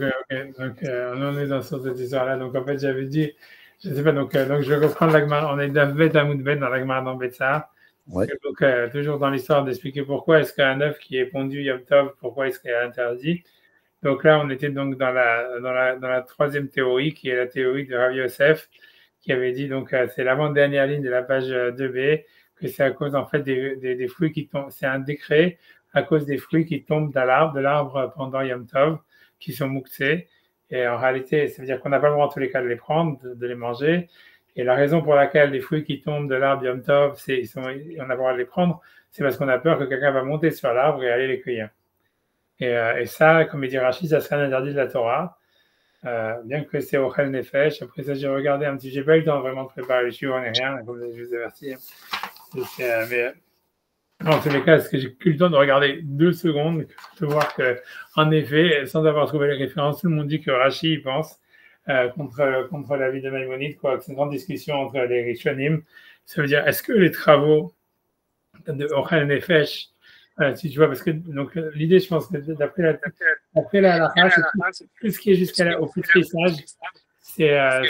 on en est dans cette histoire-là. Donc, en fait, j'avais dit, je ne sais pas, donc je vais reprendre l'Agmara. On est d'Avbet à Moudbet dans l'Agmara dans Betsar. Ouais. Donc, toujours dans l'histoire d'expliquer pourquoi est-ce qu'un œuf qui est pondu Yom Tov, pourquoi est-ce qu'il est interdit. Donc là, on était donc dans la troisième théorie, qui est la théorie de Rav Yosef, qui avait dit, donc c'est l'avant-dernière ligne de la page 2b, que c'est à cause en fait des fruits qui tombent, c'est un décret à cause des fruits qui tombent de l'arbre pendant Yom Tov, qui sont mouxés. Et en réalité, ça veut dire qu'on n'a pas le droit en tous les cas de les prendre, de les manger. Et la raison pour laquelle les fruits qui tombent de l'arbre Yom Tov, on n'a pas le droit de les prendre, c'est parce qu'on a peur que quelqu'un va monter sur l'arbre et aller les cueillir. Et ça, comme il dit Rachid, ça serait un interdit de la Torah, bien que c'est Ochel Nefesh. Après ça, j'ai regardé un petit, j'ai pas eu le temps vraiment de préparer les chiffres, on n'est rien, comme je vous ai averti. Mais en tous les cas, est-ce que j'ai eu le temps de regarder 2 secondes, de voir que, en effet, sans avoir trouvé les références, tout le monde dit que Rachid pense contre l'avis de Maïmonide, quoi. C'est une grande discussion entre les Rishonim. Ça veut dire, est-ce que les travaux de Ochel Nefesh, si tu vois, parce que donc l'idée, je pense que d'après la halakha, c'est tout ce qui est jusqu'au pétrissage, je sais pas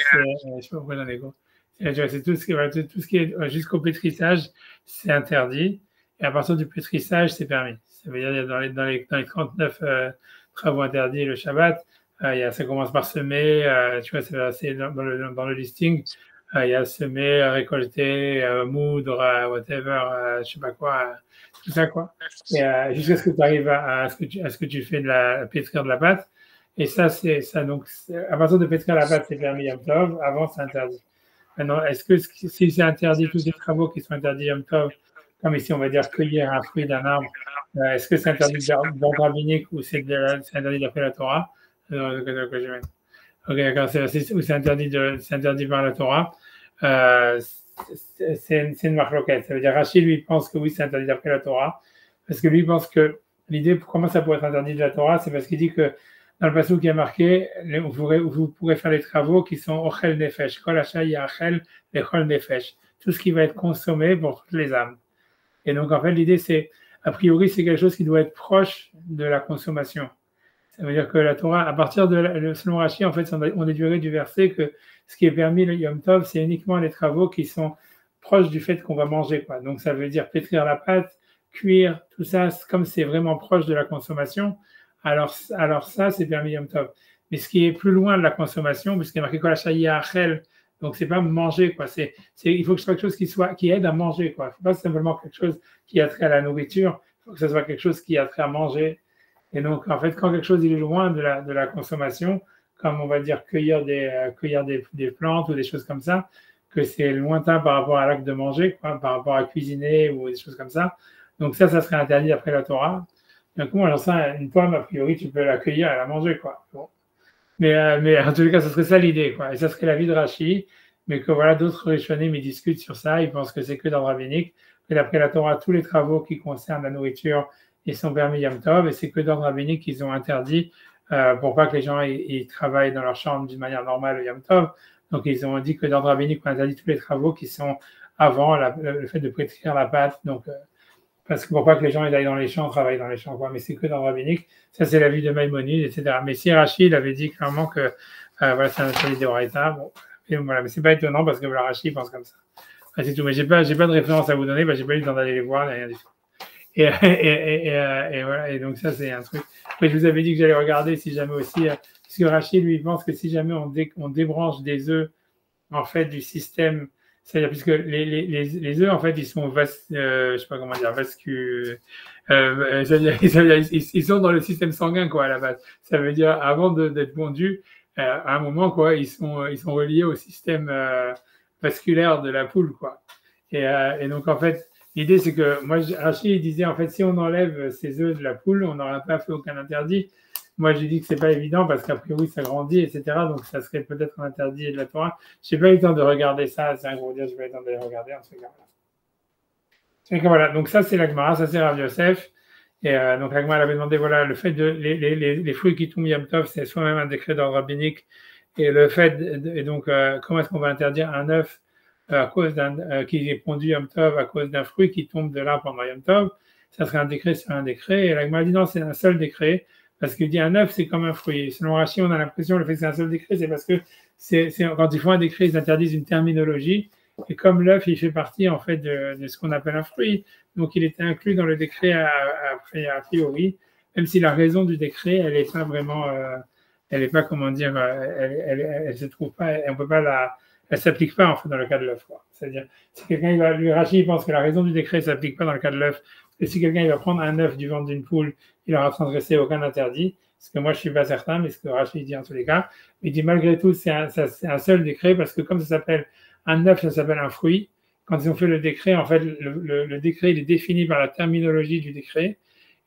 pourquoi j'en ai gros. C'est tout ce qui est jusqu'au pétrissage, c'est interdit. Et à partir du pétrissage, c'est permis. Ça veut dire dans les 39 travaux interdits le Shabbat, ça commence par semer, tu vois, c'est dans le listing. Il y a semer, récolter, moudre, whatever, je sais pas quoi, tout ça quoi. Et jusqu'à ce que tu arrives à ce que tu fais pétrir de la pâte. Et ça, c'est ça. Donc, à partir de pétrir la pâte, c'est permis Yom Tov. Avant, c'est interdit. Maintenant, est-ce que si c'est interdit, tous ces travaux qui sont interdits Yom Tov, comme ici, on va dire cueillir un fruit d'un arbre, est-ce que c'est interdit d'ordre rabbinique ou c'est interdit d'après la Torah? Ok, d'accord, c'est interdit par la Torah. C'est une marloquette. Ça veut dire Rachid, lui, pense que oui, c'est interdit d'après la Torah. Parce que lui pense que l'idée, comment ça pourrait être interdit de la Torah, c'est parce qu'il dit que dans le passage qui est marqué, vous pourrez faire les travaux qui sont ochel nefesh. Kol asha yachel lechol nefesh. Tout ce qui va être consommé pour toutes les âmes. Et donc, en fait, l'idée, c'est, a priori, c'est quelque chose qui doit être proche de la consommation. Ça veut dire que la Torah, à partir selon Rashi, en fait, on déduirait du verset que ce qui est permis le Yom Tov, c'est uniquement les travaux qui sont proches du fait qu'on va manger, quoi. Donc, ça veut dire pétrir la pâte, cuire, tout ça, comme c'est vraiment proche de la consommation, alors ça, c'est permis Yom Tov. Mais ce qui est plus loin de la consommation, puisqu'il est marqué Kol Hashaya Achel, donc c'est pas manger, quoi. Il faut que ce soit quelque chose qui aide à manger, quoi. Il ne faut pas simplement quelque chose qui a trait à la nourriture, il faut que ce soit quelque chose qui a trait à manger. Et donc, en fait, quand quelque chose il est loin de la consommation, comme on va dire cueillir des plantes ou des choses comme ça, que c'est lointain par rapport à l'acte de manger, quoi, par rapport à cuisiner ou des choses comme ça. Donc ça serait interdit après la Torah. Donc moi, j'en sais, une pomme, a priori, tu peux la cueillir et la manger, quoi. Bon. Mais en tous les cas, ce serait ça l'idée, quoi. Et ça serait l'avis de Rashi, mais que voilà, d'autres Rishonim, ils discutent sur ça, ils pensent que c'est que dans le rabbinique, que d'après la Torah, tous les travaux qui concernent la nourriture, ils sont permis Yom Tov, et c'est que dans le rabbinique qu'ils ont interdit pour pas que les gens ils travaillent dans leur chambre d'une manière normale le Yom Tov. Donc ils ont dit que dans le rabbinique, on interdit tous les travaux qui sont avant le fait de pétrir la pâte, donc parce que pour pas que les gens ils aillent dans les champs, travaillent dans les champs, quoi. Mais c'est que dans le rabbinique. Ça, c'est l'avis de Maïmonide, etc. Mais si Rachid avait dit clairement que voilà, c'est un interdit de Horaïta, bon, et voilà, mais c'est pas étonnant parce que voilà, Rachid pense comme ça. C'est tout. Mais j'ai pas de référence à vous donner, j'ai pas eu le temps d'aller les voir, rien du tout. Et voilà, et donc ça, c'est un truc. Après, je vous avais dit que j'allais regarder si jamais aussi, parce que Rachid, lui, pense que si jamais on débranche des œufs, en fait, du système, c'est-à-dire, puisque les œufs, en fait, ils sont je sais pas comment dire, ils sont dans le système sanguin, quoi, à la base. Ça veut dire, avant d'être pondus, à un moment, quoi, ils sont reliés au système vasculaire de la poule, quoi. Et donc, en fait, l'idée, c'est que moi, Rachid disait, en fait, si on enlève ces œufs de la poule, on n'aurait pas fait aucun interdit. Moi, j'ai dit que c'est pas évident parce qu'a priori, ça grandit, etc. Donc, ça serait peut-être un interdit de la Torah. Je n'ai pas eu le temps de regarder ça. C'est un gros dire, je n'ai pas eu le temps de les regarder. En tout cas, voilà. Donc, ça, c'est la Gemara, ça, c'est Rav Yosef. Et donc, la Gemara avait demandé, voilà, le fait de les fruits qui tombent Yom Tov, c'est soi-même un décret d'ordre rabbinique. Et le fait, et donc, comment est-ce qu'on va interdire un œuf à cause qui est pondu Yom Tov à cause d'un fruit qui tombe de là pendant Yom Tov? Ça serait un décret sur un décret. Et la Gemara dit non, c'est un seul décret. parce qu'il dit un œuf, c'est comme un fruit. Selon Rashi, on a l'impression, le fait que c'est un seul décret, c'est parce que quand ils font un décret, ils interdisent une terminologie. Et comme l'œuf, il fait partie en fait de ce qu'on appelle un fruit, donc il était inclus dans le décret a priori, même si la raison du décret, elle n'est pas vraiment, elle n'est pas, comment dire, elle se trouve pas, on peut pas elle s'applique pas en fait dans le cas de l'œuf. C'est-à-dire, si quelqu'un, lui Rachid pense que la raison du décret ne s'applique pas dans le cas de l'œuf, et si quelqu'un il va prendre un œuf du ventre d'une poule, il n'aura transgressé aucun interdit. Ce que moi je suis pas certain, mais ce que Rachid dit en tous les cas. Mais il dit malgré tout, c'est un seul décret parce que comme ça s'appelle un œuf, ça s'appelle un fruit. Quand ils ont fait le décret, en fait, le décret il est défini par la terminologie du décret.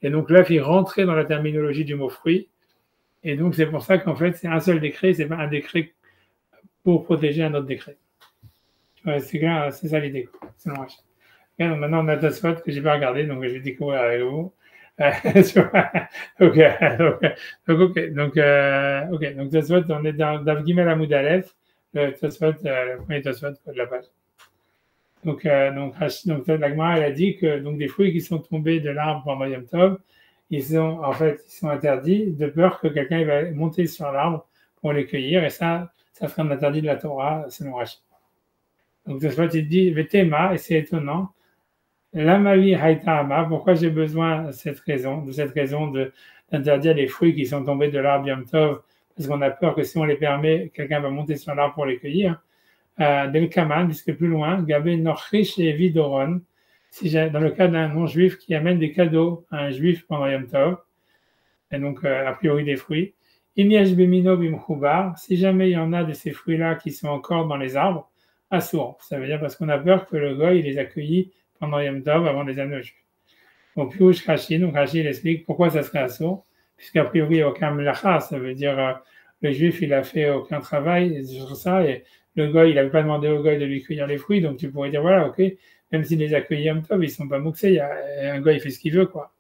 Et donc l'œuf il rentrait dans la terminologie du mot fruit. Et donc c'est pour ça qu'en fait c'est un seul décret, c'est pas un décret pour protéger un autre décret. Ouais, c'est clair, c'est ça l'idée. Selon Rachid. Okay, donc maintenant on a Tosfot que j'ai pas regardé, donc je vais découvrir avec vous. Ok, donc Tosfot, on est dans Dav Gimel Amoud Aleph, le premier Tosfot de la page. Donc la Gemara, elle a dit que donc des fruits qui sont tombés de l'arbre pendant Yom Tov, ils sont interdits de peur que quelqu'un va monter sur l'arbre pour les cueillir, et ça serait un interdit de la Torah selon Rashi. Donc Tosfot il dit Vetema, et c'est étonnant. L'amali haïtama, pourquoi j'ai besoin de cette raison d'interdire les fruits qui sont tombés de l'arbre Yom Tov, parce qu'on a peur que si on les permet, quelqu'un va monter sur l'arbre pour les cueillir. Del Kaman, puisque plus loin, Gabé Norchish et Vidoron, dans le cas d'un non-juif qui amène des cadeaux à un juif pendant Yom Tov, et donc a priori des fruits. Imyesh Bemino Bimchoubar, si jamais il y en a de ces fruits-là qui sont encore dans les arbres, assour. Ça veut dire parce qu'on a peur que le goy il les accueillit pendant Yom Tov avant les amener au juif. Donc, Pirouche Rashi, donc Rashi il explique pourquoi ça serait assour, puisqu'a priori il n'y a aucun melacha, ça veut dire le juif il a fait aucun travail sur ça, et le goy il n'avait pas demandé au goy de lui cueillir les fruits, donc tu pourrais dire voilà, ok, même s'il les accueille Yom Tov, ils ne sont pas mouxés, un goy il fait ce qu'il veut, quoi.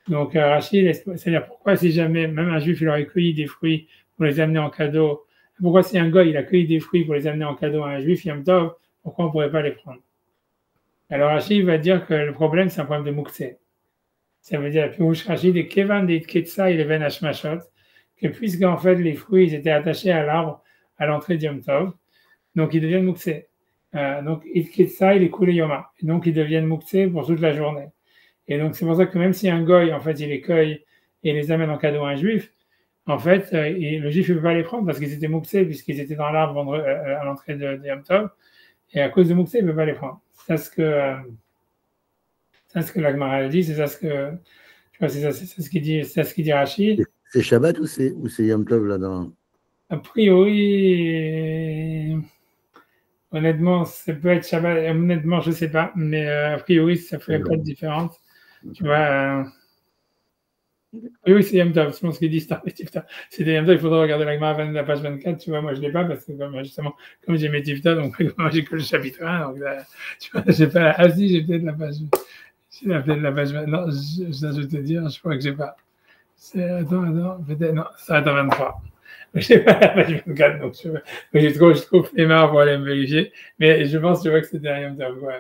Donc Rashi, c'est-à-dire pourquoi si jamais même un juif il aurait cueilli des fruits pour les amener en cadeau, pourquoi si un goy il a cueilli des fruits pour les amener en cadeau à un juif Yom Tov, pourquoi on ne pourrait pas les prendre? Alors Rachid va dire que le problème, c'est un problème de Mouktsé. Ça veut dire, puis Rachid et Kevan de Ketsa et Leven Hashmashot, que puisqu'en fait les fruits ils étaient attachés à l'arbre à l'entrée d'Yom Tov, donc ils deviennent Mouktsé. Donc Ketsa il est coulé Yoma, et donc ils deviennent Mouktsé pour toute la journée. Et donc c'est pour ça que même si un goy, en fait, il les cueille et les amène en cadeau à un juif, en fait, le juif ne peut pas les prendre parce qu'ils étaient Mouktsé, puisqu'ils étaient dans l'arbre à l'entrée de Yom Tov, et à cause de Mouktsé, il ne peut pas les prendre. C'est ce que la Gemara dit, c'est ça ce que tu vois, c'est ce qu'il dit Rachid. C'est Shabbat ou c'est Yom Tov là-dedans? A priori, honnêtement, ça peut être Shabbat. Honnêtement, je ne sais pas, mais a priori, ça ne ferait pas de différence. Tu vois. Oui, c'est Yom Tov, selon ce qu'il dit, c'est Yom Tov, il faudra regarder la Gemara la page 24, tu vois, moi je ne l'ai pas parce que justement, comme j'ai mes Tifta, donc moi j'ai que le chapitre 1, donc là, tu vois, j'ai pas, ah si, j'ai peut-être la page, non, je vais te dire, je crois que j'ai pas, attends, peut-être, non, ça va être 23. Je n'ai pas la page 24, donc j'ai trop flemmard pour aller me vérifier, mais je pense, tu vois, que c'était un Yom Tov, quoi,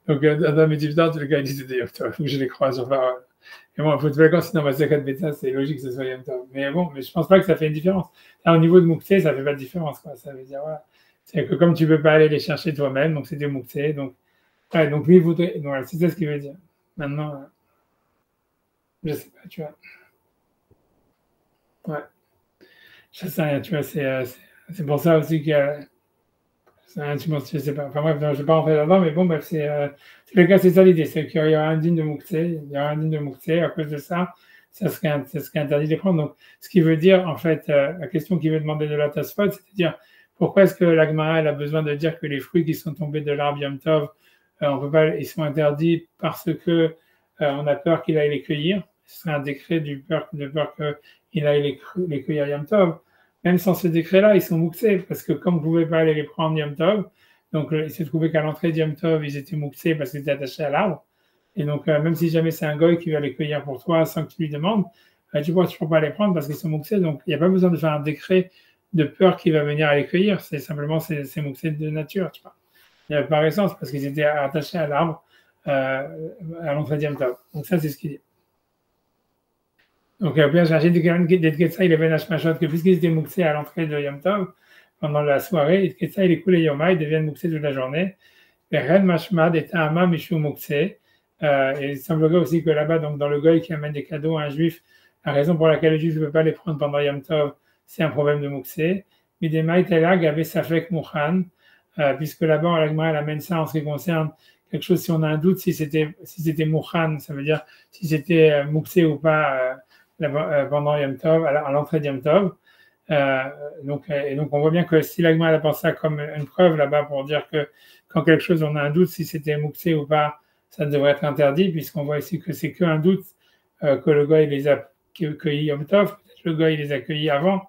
donc, dans mes Tifta, en tout cas, il dit c'était Yom Tov, il faut que je les croise sur parole. Et bon, il faut te faire sinon ma secret de médecin, c'est logique que ce soit Yom Tov. Mais bon, mais je pense pas que ça fait une différence. Là, au niveau de Mouktsé, ça fait pas de différence, quoi. Ça veut dire, voilà. C'est que comme tu peux pas aller les chercher toi-même, donc c'était Mouktsé, donc, ouais, donc lui, il voudrait, donc, voilà, c'est ça ce qu'il veut dire. Maintenant, je sais pas, tu vois. Ouais. Je sais rien, tu vois, c'est pour ça aussi que, je sais pas. Enfin bref, je ne vais pas rentrer là-dedans, mais bon, bref, c'est le cas, c'est ça l'idée, c'est qu'il y aura un digne de Mouktsé, à cause de ça, ça serait interdit de les prendre. Donc, ce qui veut dire, en fait, la question qu'il veut demander de la Tosfot, c'est-à-dire, pourquoi est-ce que la Gemara elle a besoin de dire que les fruits qui sont tombés de l'arbre Yom Tov, on peut pas, ils sont interdits parce que on a peur qu'il aille les cueillir. Ce serait un décret de peur qu'il aille les cueillir Yom Tov. Même sans ce décret-là, ils sont mouxés, parce que comme vous ne pouvez pas aller les prendre Yom Tov, donc il s'est trouvé qu'à l'entrée de Yom Tov, ils étaient mouxés parce qu'ils étaient attachés à l'arbre. Et donc, même si jamais c'est un goy qui va les cueillir pour toi sans que tu lui demandes, tu ne peux pas les prendre parce qu'ils sont mouxés. Donc, il n'y a pas besoin de faire un décret de peur qu'il va venir à les cueillir. C'est simplement, c'est mouxé de nature, tu vois. Par essence, parce qu'ils étaient attachés à l'arbre à l'entrée de Yom Tov. Donc, ça, c'est ce qu'il dit. Donc, bien, j'ai dit Ketsa, il est Ben Hashmashot, que puisqu'ils étaient mouxés à l'entrée de Yom Tov, pendant la soirée, et Ketsa, il est coulé Yoma, ils deviennent mouxés toute la journée. Et Ren Mashmad et Ta'ama Mishu Mouxé. Et il semblerait aussi que là-bas, donc dans le Goy qui amène des cadeaux à un juif, la raison pour laquelle le juif ne peut pas les prendre pendant Yom Tov, c'est un problème de Mouxé. Midemaï Telag avait Safek Mouchan, puisque là-bas, l'Agma, elle amène ça en ce qui concerne quelque chose, si on a un doute si c'était Mouchan, ça veut dire si c'était Mouxé ou pas pendant Yom Tov, à l'entrée de Yom Tov. Donc on voit bien que si l'Agma a pensé ça comme une preuve là-bas pour dire que quand quelque chose, on a un doute si c'était mouxé ou pas, ça devrait être interdit, puisqu'on voit ici que c'est qu'un doute que le gars il les a cueillis Yom Tov, peut-être le gars il les a cueillis avant,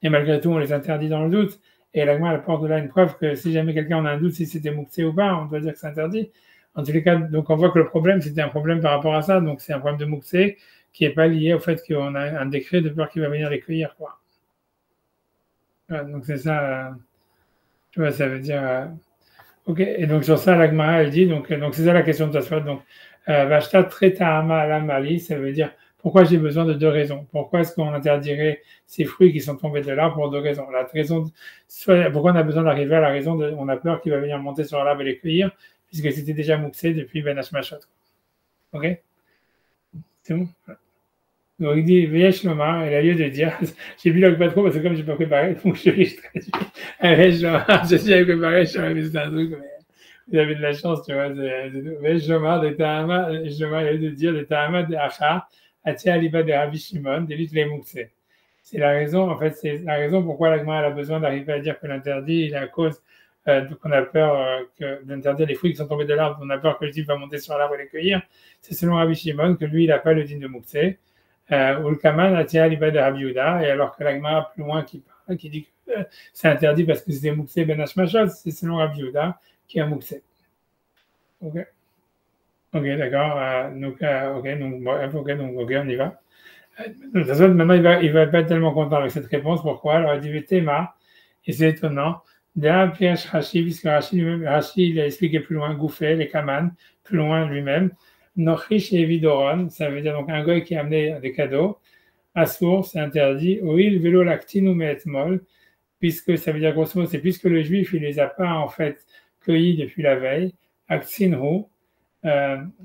et malgré tout on les interdit dans le doute. Et l'Agma apporte de là une preuve que si jamais quelqu'un a un doute si c'était mouxé ou pas, on doit dire que c'est interdit. En tous les cas, donc on voit que le problème, c'était un problème par rapport à ça, donc c'est un problème de mouxé qui n'est pas lié au fait qu'on a un décret de peur qu'il va venir les cueillir, quoi. Voilà, donc c'est ça, tu vois, ça veut dire. Ok, et donc sur ça, l'Agmara, elle dit, donc c'est ça la question de Tosfot. Donc, Vashta Tretahama Alamali, ça veut dire pourquoi j'ai besoin de deux raisons. Pourquoi est-ce qu'on interdirait ces fruits qui sont tombés de l'arbre pour deux raisons. La raison, pourquoi on a besoin d'arriver à la raison de, on a peur qu'il va venir monter sur l'arbre et les cueillir, puisque c'était déjà mouxé depuis Ben Hashmashot. Ok, c'est bon. Donc il dit Veyesh Lomar, il a lieu de dire, j'ai bu pas trop parce que comme j'ai pas préparé, donc je traduis. Veyesh Lomar, je suis préparé, je savais que c'était un truc, mais vous avez de la chance, tu vois. Veyesh Lomar, de Tahama, il a lieu de dire, de Tahama de Acha, Atia Aliba de Rabbi Shimon, de les mouxés. C'est la raison, en fait, c'est la raison pourquoi l'Agma a besoin d'arriver à dire que l'interdit, il est à cause qu'on a peur d'interdire les fruits qui sont tombés de l'arbre, on a peur que le type va monter sur l'arbre et les cueillir. C'est selon Rabbi Shimon que lui, il n'a pas le din de mouxé. Ulkaman Atia Liba de Rabbi Yehuda, et alors que l'Agma plus loin qui parle, qui dit que c'est interdit parce que c'était mouxé ben Hashmashot, c'est selon Rabbi Yehuda qui a mouxé. Ok, d'accord. Ok, on y va. De toute façon, maintenant il va pas être tellement content avec cette réponse. Pourquoi? Alors il dit Théma, et c'est étonnant. D'un piège Rashi, puisque Rashi il a expliqué plus loin, Gouffé, les Kaman, plus loin lui-même. Nochish et Vidoron, ça veut dire donc un goy qui a amené des cadeaux. Assour, c'est interdit. Oil, vélo, lactine ou metmol, puisque ça veut dire grosso modo, c'est puisque le juif, il les a pas en fait cueillis depuis la veille. Aktinhu,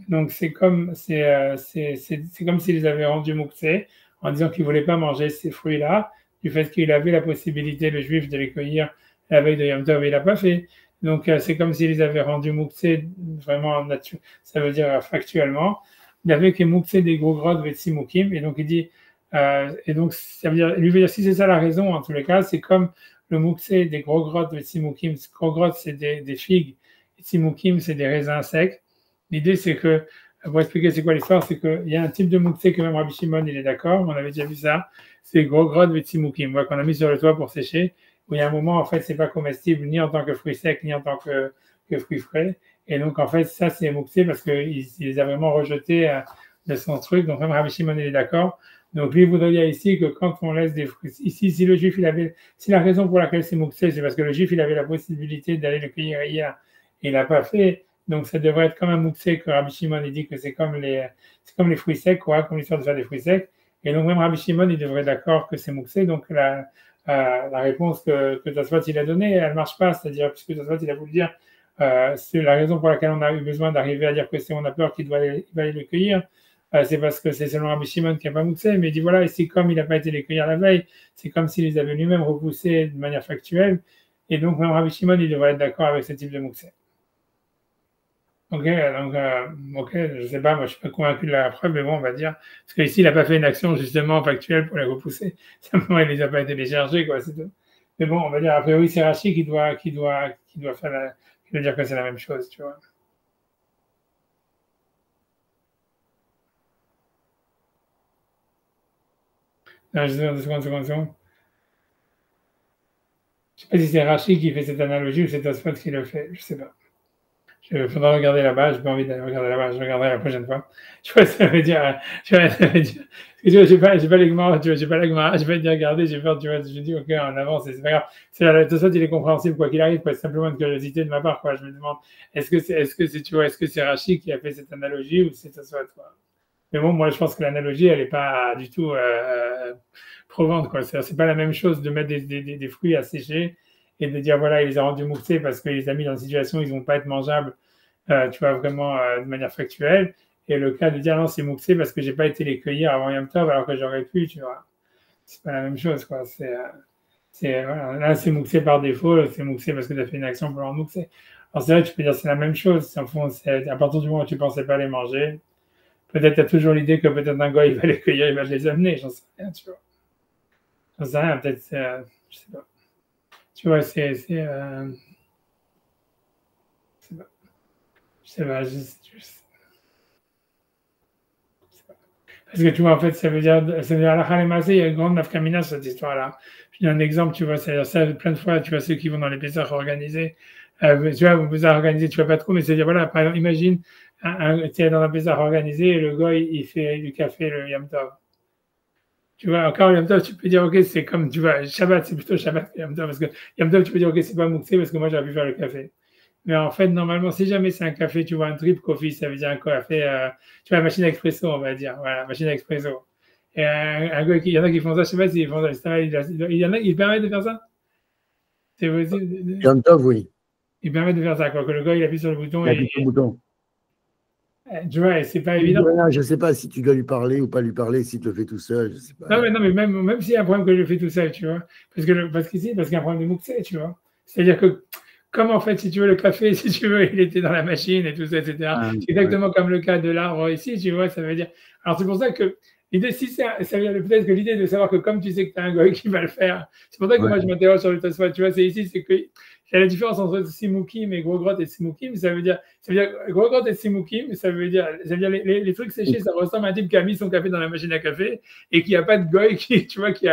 donc c'est comme s'il les avait rendus mouxés en disant qu'il ne voulait pas manger ces fruits-là, du fait qu'il avait la possibilité, le juif, de les cueillir la veille de Yom Tov, il l'a pas fait. Donc c'est comme s'il les avait rendus mouxés vraiment nature, ça veut dire factuellement. Il avait que mouxé des gros grottes vetsimukim, et donc il dit et donc ça veut dire, lui veut dire si c'est ça la raison en tous les cas, c'est comme le mouxé des gros grottes vetsimukim. Gros grottes c'est des figues, vetsimukim c'est des raisins secs. L'idée, c'est que, pour expliquer c'est quoi l'histoire, c'est qu'il y a un type de mouxé que même Rabbi Shimon, il est d'accord, on avait déjà vu ça, c'est gros grottes vetsimukim, qu'on a mis sur le toit pour sécher, où il y a un moment, en fait, c'est pas comestible ni en tant que fruit sec, ni en tant que fruit frais. Et donc, en fait, ça, c'est mouxé parce qu'il les a vraiment rejetés de son truc. Donc, même Rabbi Shimon, il est d'accord. Donc, lui, il voudrait dire ici que quand on laisse des fruits, ici, si le juif, si la raison pour laquelle c'est mouxé, c'est parce que le juif, il avait la possibilité d'aller le cueillir hier, et il l'a pas fait. Donc, ça devrait être comme un mouxé que Rabbi Shimon il dit que c'est comme les fruits secs, quoi, comme l'histoire de faire des fruits secs. Et donc, même Rabbi Shimon, il devrait être d'accord que c'est mouxé. Donc, la réponse que Tosfot il a donnée, elle ne marche pas. C'est-à-dire, puisque Tosfot il a voulu dire, c'est la raison pour laquelle on a eu besoin d'arriver à dire que c'est on a peur qu'il va aller le cueillir. C'est parce que c'est selon Rabbi Shimon qui n'a pas mouxé. Mais il dit, voilà, ici, comme il n'a pas été les cueillir la veille, c'est comme s'il les avait lui-même repoussés de manière factuelle. Et donc, même Rabbi Shimon, il devrait être d'accord avec ce type de mouxé. Ok, donc, je sais pas, moi je suis pas convaincu de la preuve, mais bon, on va dire, parce qu'ici il n'a pas fait une action justement factuelle pour les repousser, simplement il les a pas été téléchargés, quoi, c'est tout. Mais bon, on va dire, a priori c'est Rachi qui doit faire qui doit dire que c'est la même chose, tu vois. Non, je sais pas, deux secondes. Je sais pas si c'est Rachi qui fait cette analogie ou c'est Tosfot qui le fait, je sais pas. Il faudra regarder là-bas, j'ai pas envie d'aller regarder là-bas, je regarderai la prochaine fois. Je vois ça veut dire, je vois ça veut dire, parce que tu vois, j'ai pas les Gemara, tu vois, j'ai pas la Gemara, j'ai pas été regarder, j'ai peur, tu vois, je dis, ok, en avance, c'est pas grave. De toute façon, il est compréhensible, quoi qu'il arrive, quoi, c'est simplement une curiosité de ma part, quoi. Je me demande, est-ce que c'est, tu vois, est-ce que c'est Rachid qui a fait cette analogie ou c'est ça soit toi? Mais bon, moi, je pense que l'analogie, elle n'est pas du tout probante, quoi. C'est pas la même chose de mettre des fruits à sécher et de dire, voilà, il les a rendus mouxés parce qu'il les a mis dans une situation où ils vont pas être mangeables, tu vois, vraiment de manière factuelle. Et le cas de dire, non, c'est mouxé parce que j'ai pas été les cueillir avant Yom Tov alors que j'aurais pu, tu vois. C'est pas la même chose, quoi. Voilà, là, c'est mouxé par défaut, c'est mouxé parce que tu as fait une action pour leur mouxer. Alors, c'est vrai que tu peux dire c'est la même chose. En fond, à partir du moment où tu pensais pas les manger, peut-être tu as toujours l'idée que peut-être un gars, il va les cueillir, il va les amener. J'en sais rien, tu vois. J'en sais rien, peut-être, je sais pas. Tu vois, je sais pas. Je sais pas, parce que tu vois, en fait, ça veut dire à la Khalemazé, il y a une grande nafkamina sur cette histoire-là. Puis un exemple, tu vois, c'est-à-dire ça, plein de fois, tu vois, ceux qui vont dans les Pessah organisés, tu vois, vous Pessah organisés, tu vois pas trop, mais c'est-à-dire, voilà, par exemple, imagine, tu es dans un Pessah organisé et le gars, il fait du café le Yom Tov. Tu vois, encore Yom Tov, tu peux dire, ok, c'est comme, tu vois, Shabbat, c'est plutôt Shabbat que Yom Tov, parce que Yom Tov, tu peux dire, ok, c'est pas mouxé parce que moi, j'aurais pu faire le café. Mais en fait, normalement, si jamais c'est un café, tu vois, un drip coffee, ça veut dire un café, tu vois, machine à expresso, on va dire. Voilà, machine à expresso. Et un gars, il y en a qui font ça, je sais pas s'ils font ça. Il y en a qui permettent de faire ça. C'est possible. Yom Tov, oui. Ils permettent de faire ça, quoi. Que le gars, il appuie sur le bouton Il et, appuie sur le bouton. tu vois, et c'est pas Je évident. ne sais pas si tu dois lui parler ou pas lui parler, s'il te le fait tout seul, je sais pas. Non, mais même s'il y a un problème que je fais tout seul, tu vois. Parce qu'il y a un problème de mouxé, tu vois. C'est-à-dire que, comme en fait, si tu veux, le café, si tu veux, il était dans la machine et tout ça, etc. Ah, C'est ouais. exactement comme le cas de l'arbre ici, tu vois, ça veut dire. Alors, c'est pour ça que l'idée, si ça veut dire peut-être que l'idée de savoir que comme tu sais que tu as un goy qui va le faire, c'est pour ça que Ouais. moi, je m'interroge sur le Tosfot, tu vois, c'est ici, c'est que il y a la différence entre Simoukim et Gros Grotte et Simoukim, ça veut dire Gros Grotte et Simoukim, ça veut dire les trucs séchés, ça ressemble à un type qui a mis son café dans la machine à café et qui n'a pas de goy qui, tu vois, qui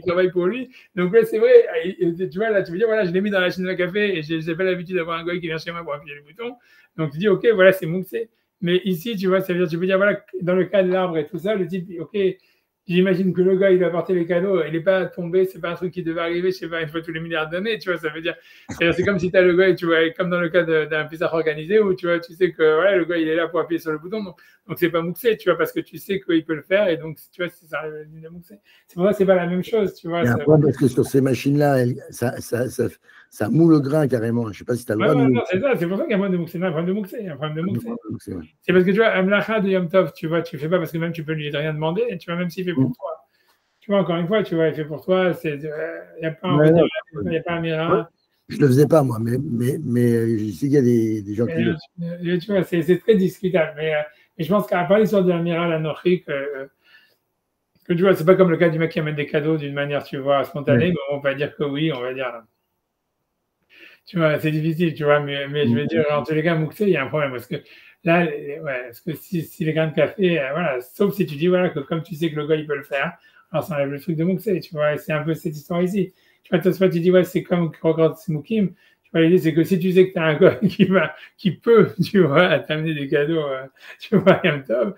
travaille pour lui. Donc là, c'est vrai, tu vois, là, tu veux dire, voilà, je l'ai mis dans la machine à café et je n'ai pas l'habitude d'avoir un goy qui vient chez moi pour appuyer le bouton. Donc tu dis, ok, voilà, c'est mouxé. Mais ici, tu vois, ça veut dire, tu peux dire, voilà, dans le cas de l'arbre et tout ça, le type, ok, j'imagine que le gars, il va apporter les cadeaux, il n'est pas tombé, c'est pas un truc qui devait arriver, je sais pas, une fois tous les milliards d'années, tu vois, ça veut dire, c'est comme si tu as le gars, tu vois, comme dans le cas d'un pizza organisé où, tu vois, tu sais que, ouais, le gars, il est là pour appuyer sur le bouton, donc c'est pas mouxé, tu vois, parce que tu sais qu'il peut le faire, et donc, tu vois, ça arrive à mouxé. C'est pour ça que c'est pas la même chose, tu vois. Il y a un problème parce que sur ces machines-là, ça moule le grain carrément. Je ne sais pas si tu as le Ouais, droit de ouais, mouler. non, c'est ça, c'est pour ça qu'il y a un problème de mouxé, non, un problème de mouxé, un problème de mouxé. Ouais. C'est parce que, tu vois, Amlacha de Yom Tov, tu vois, tu fais pas parce que même tu peux lui rien demander, tu vois, même s'il fait pour toi. Tu vois, encore une fois, tu vois, il fait pour toi, il n'y a pas, on va dire, il y a pas un Ouais. miracle. Je ne le faisais pas, moi, mais je sais qu'il y a des gens qui le font. Tu vois, c'est très discutable. Mais je pense qu'à part l'histoire de l'amiral Anochi, que tu vois, c'est pas comme le cas du mec qui amène des cadeaux d'une manière, tu vois, spontanée, Ouais. mais on va dire que oui, on va dire. Tu vois, c'est difficile, tu vois, mais je vais dire, en tous les cas, Mouxé, il y a un problème, parce que là, ouais, parce que si les grains de café, voilà, sauf si tu dis, voilà, que comme tu sais que le gars, il peut le faire, alors ça enlève le truc de Mouxé, tu vois, et c'est un peu cette histoire ici. Tu vois, toi, tu dis, ouais, c'est comme Krogot Smoukim, tu vois, l'idée, c'est que si tu sais que tu as un gars qui peut, tu vois, t'amener des cadeaux, tu vois, Yom Tov,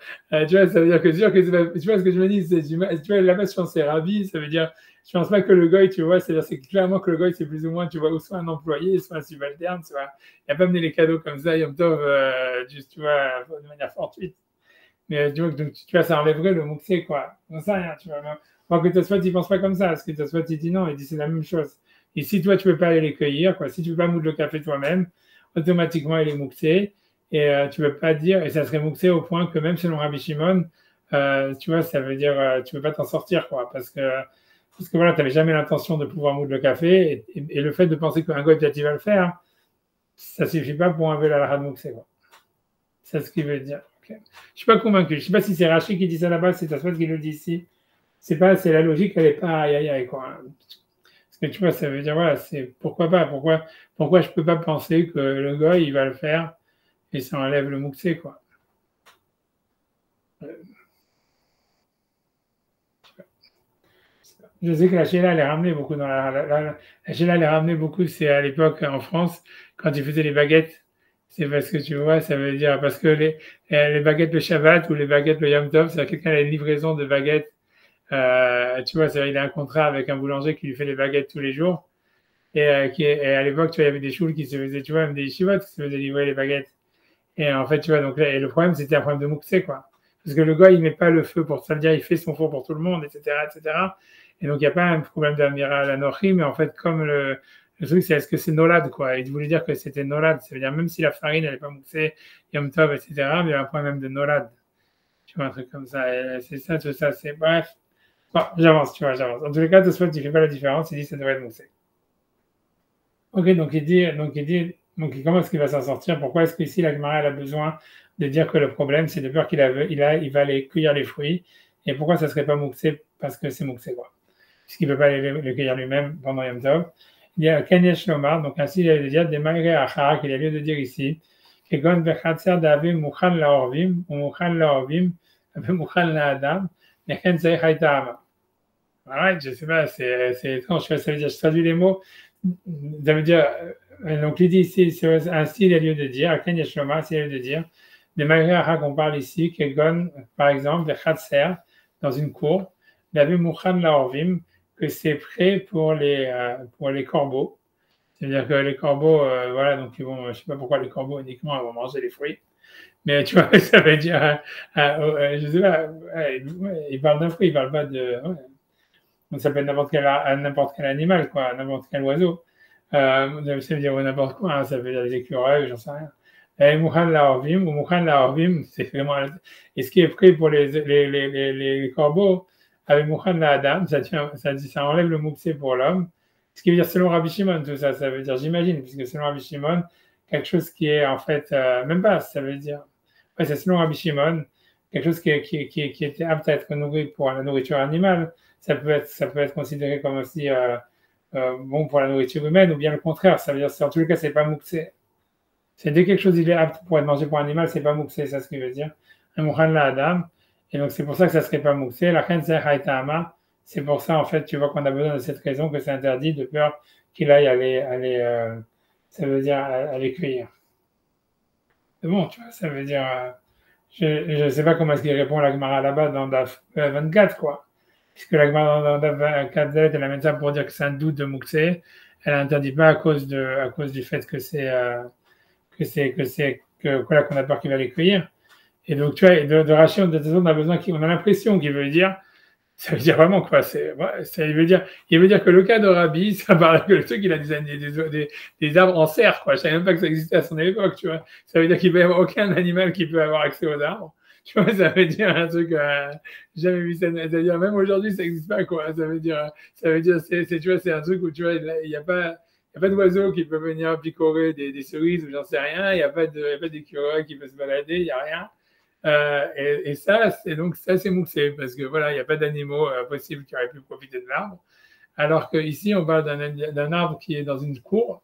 tu vois, ça veut dire que c'est sûr que c'est pas, tu vois, ce que je me dis, tu vois, là-bas, je pense que c'est Rabbi, ça veut dire, je pense pas que le goy, tu vois, c'est clairement que le goy, c'est plus ou moins, tu vois, ou soit un employé, soit un subalterne, soit. Il n'a pas mené les cadeaux comme ça, Yom Tov, juste, tu vois, de manière fortuite. Mais tu vois, donc, tu vois, ça enlèverait le mouxé, quoi. On sait rien, tu vois. Moi, que Tosfot, il pense pas comme ça, parce que Tosfot, il dit non, il dit c'est la même chose. Et si toi, tu peux pas aller les cueillir, quoi, si tu peux pas moudre le café toi-même, automatiquement, il est mouxé. Et tu peux pas dire, et ça serait mouxé au point que même selon Rabbi Shimon, tu vois, ça veut dire, tu peux pas t'en sortir, quoi, parce que voilà, tu n'avais jamais l'intention de pouvoir moudre le café, et le fait de penser qu'un goy peut-être il va le faire, ça ne suffit pas pour enlever la lacha de mouxé, quoi. C'est ce qu'il veut dire. Okay. Je ne suis pas convaincu. Je ne sais pas si c'est Rachid qui dit ça là-bas, c'est Tassoit qui le dit ici. C'est la logique, elle n'est pas aïe aïe aïe, quoi. Parce que tu vois, ça veut dire, voilà, c'est pourquoi pas, pourquoi je ne peux pas penser que le gars, il va le faire et ça enlève le mouxé, quoi. Je sais que la Sheila, elle est ramenée beaucoup dans la Sheila, elle est ramenée beaucoup, c'est à l'époque en France, quand ils faisaient les baguettes. C'est parce que tu vois, ça veut dire, parce que les baguettes le Shabbat ou les baguettes le Yom Tov, c'est quelqu'un qui a une livraison de baguettes. Tu vois, il a un contrat avec un boulanger qui lui fait les baguettes tous les jours. Et à l'époque, tu vois, il y avait des choules qui se faisaient, tu vois, même des chivotes qui se faisaient livrer les baguettes. Et en fait, tu vois, donc là, et le problème, c'était un problème de mouxé, quoi. Parce que le gars, il met pas le feu pour, ça veut dire, il fait son four pour tout le monde, etc., etc. Et donc, il n'y a pas un problème d'amiral anochi, mais en fait, comme le truc, c'est est-ce que c'est nolad, quoi. Il voulait dire que c'était nolad. Ça veut dire, même si la farine, elle n'est pas moussée, yom tov, etc., mais il y a un point même de nolad. Tu vois, un truc comme ça. Et c'est ça, tout ça, c'est, bref. Bon, j'avance, tu vois, j'avance. En tous les cas, Tosfot, il fait pas la différence, il dit que ça devrait être moussé. Ok, donc comment est-ce qu'il va s'en sortir? Pourquoi est-ce qu'ici, la Gemara, elle a besoin de dire que le problème, c'est de peur il va aller cueillir les fruits. Et pourquoi ça serait pas moussé? Parce que c'est moussé, quoi. Puisqu'il ne peut pas aller le cueillir lui-même pendant Yom Tov. Il y a Kanesh Lomar, donc ainsi il y a de dire des malgré Achara, qu'il y a lieu de dire ici, que Gon Bechatzer d'Ave Mouchan Laorvim, ou Mouchan Laorvim, Ave Mouchan Laadam, Nechen Zeh Haïtama. Ouais, je sais pas, c'est étrange, ça veut dire, je traduis les mots, ça veut dire, donc il dit ici, c'est ainsi il y a lieu de dire, à Kanesh Lomar, c'est lieu de dire, des malgré Achara qu'on parle ici, que Gon, par exemple, Bechatzer, dans une cour, d'Ave Mouchan Laorvim, que c'est prêt pour les corbeaux. C'est-à-dire que les corbeaux, voilà, donc ils vont, je sais pas pourquoi les corbeaux uniquement vont manger les fruits, mais tu vois, ça veut dire, je sais pas, ils parlent d'un fruit, ils parlent pas de, ouais. Donc ça peut être n'importe quel animal, quoi, n'importe quel oiseau. Ça veut dire n'importe quoi, hein, ça veut dire des écureuils, j'en sais rien. Et Mouchan Laorvim, ou Mouchan Laorvim, c'est vraiment, et ce qui est prêt pour les corbeaux, avec Mouchan la Adam, ça enlève le mouxé pour l'homme. Ce qui veut dire selon Rabbi Shimon, tout ça, ça veut dire, j'imagine, puisque selon Rabbi Shimon, quelque chose qui est en fait, même pas, ça veut dire, ouais, c'est selon Rabbi Shimon, quelque chose qui était apte à être nourri pour la nourriture animale, ça peut être considéré comme aussi bon pour la nourriture humaine, ou bien le contraire, ça veut dire, en tous les cas, c'est pas mouxé. C'est dès quelque chose il est apte pour être mangé pour un animal, c'est pas mouxé, c'est ce qu'il veut dire. Un Mouchan la Adam. Et donc, c'est pour ça que ça ne serait pas mouxé. La reine c'est Haïtama. C'est pour ça, en fait, tu vois qu'on a besoin de cette raison que c'est interdit de peur qu'il aille ça veut dire aller cueillir. C'est bon, tu vois, ça veut dire, je ne sais pas comment est-ce qu'il répond la Gemara là-bas dans DAF 24, quoi. Puisque la Gemara dans DAF 24, elle amène ça pour dire que c'est un doute de mouxé. Elle n'interdit pas à cause du fait que voilà, qu'on a peur qu'il va les cueillir. Et donc, tu vois, de Rachid, on a besoin on a l'impression qu'il veut dire, ça veut dire vraiment quoi, il veut dire que le cas de Rabbi, ça parle que le truc, il a des arbres en serre, quoi. Je savais même pas que ça existait à son époque, tu vois. Ça veut dire qu'il peut y avoir aucun animal qui peut avoir accès aux arbres. Tu vois, ça veut dire un truc, jamais vu ça. Ça veut dire, même aujourd'hui, ça n'existe pas, quoi. Ça veut dire, tu vois, c'est un truc où, tu vois, il n'y a pas d'oiseau qui peut venir picorer des cerises ou j'en sais rien. Il n'y a pas d'écureuil qui peut se balader, il n'y a rien. Et ça, c'est mouxé, parce que voilà, il n'y a pas d'animaux possibles qui auraient pu profiter de l'arbre. Alors qu'ici, on parle d'un arbre qui est dans une cour.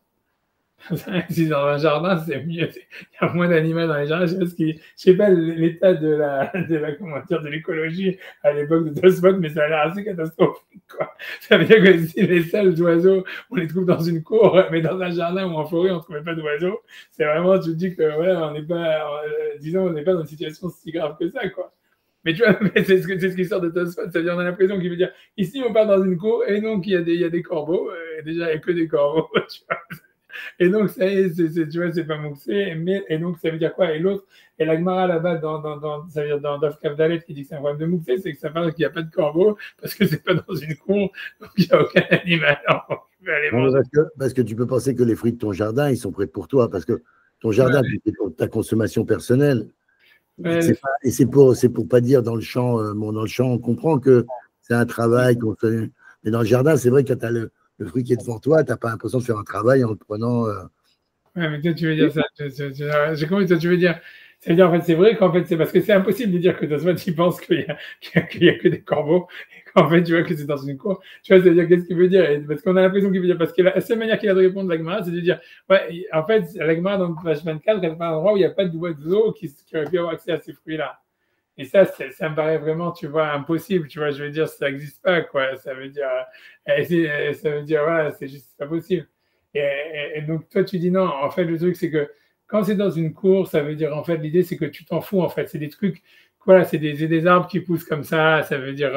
Si dans un jardin, c'est mieux. Il y a moins d'animaux dans les jardins. Je sais pas l'état comment dire, de l'écologie à l'époque de Tosfot, mais ça a l'air assez catastrophique, quoi. Ça veut dire que si les seuls oiseaux, on les trouve dans une cour, mais dans un jardin ou en forêt, on ne trouvait pas d'oiseaux, c'est vraiment, tu te dis que, ouais, on n'est pas, disons, on n'est pas dans une situation si grave que ça, quoi. Mais tu vois, c'est ce qui sort de Tosfot. Ça veut dire, on a l'impression qu'il veut dire, ici, on part dans une cour, et donc, il y a des corbeaux, et déjà, il n'y a que des corbeaux, tu vois. Et donc, ça y est, tu vois, c'est pas mouxé. Et donc, ça veut dire quoi? Et l'autre, et la Gemara là-bas, ça veut dire dans Dov Kavdalet, qui dit que c'est un problème de mouxé, c'est que ça parle qu'il n'y a pas de corbeau, parce que c'est pas dans une cour, donc il n'y a aucun animal qui peut aller manger. Parce que tu peux penser que les fruits de ton jardin, ils sont prêts pour toi, parce que ton jardin, c'est pour ta consommation personnelle. Ouais. Et c'est pour pas dire dans le champ, on comprend que c'est un travail, mais dans le jardin, c'est vrai que quand tu as le fruit qui est devant toi, tu n'as pas l'impression de faire un travail en le prenant. Ouais, mais toi, tu veux dire ça. J'ai compris, toi, tu veux dire. Ça veut dire, en fait, c'est vrai qu'en fait, c'est parce que c'est impossible de dire que Tosfot, il pense qu'il y a que des corbeaux, et qu'en fait, tu vois que c'est dans une cour. Tu vois, ça veut dire, qu'est-ce qu'il veut dire? Parce qu'on a l'impression qu'il veut dire, parce que la seule manière qu'il a de répondre à la Gemara, c'est de dire, ouais, en fait, la Gemara, dans page 24, elle parle d'un endroit où il n'y a pas d'oiseaux qui aurait pu avoir accès à ces fruits-là. Et ça me paraît vraiment, tu vois, impossible, tu vois, je veux dire, ça n'existe pas, quoi. Ça veut dire, voilà, c'est juste pas possible. Et donc, toi, tu dis non, en fait, le truc, c'est que quand c'est dans une cour, ça veut dire, en fait, l'idée, c'est que tu t'en fous, en fait. C'est des trucs, voilà, c'est des arbres qui poussent comme ça veut dire,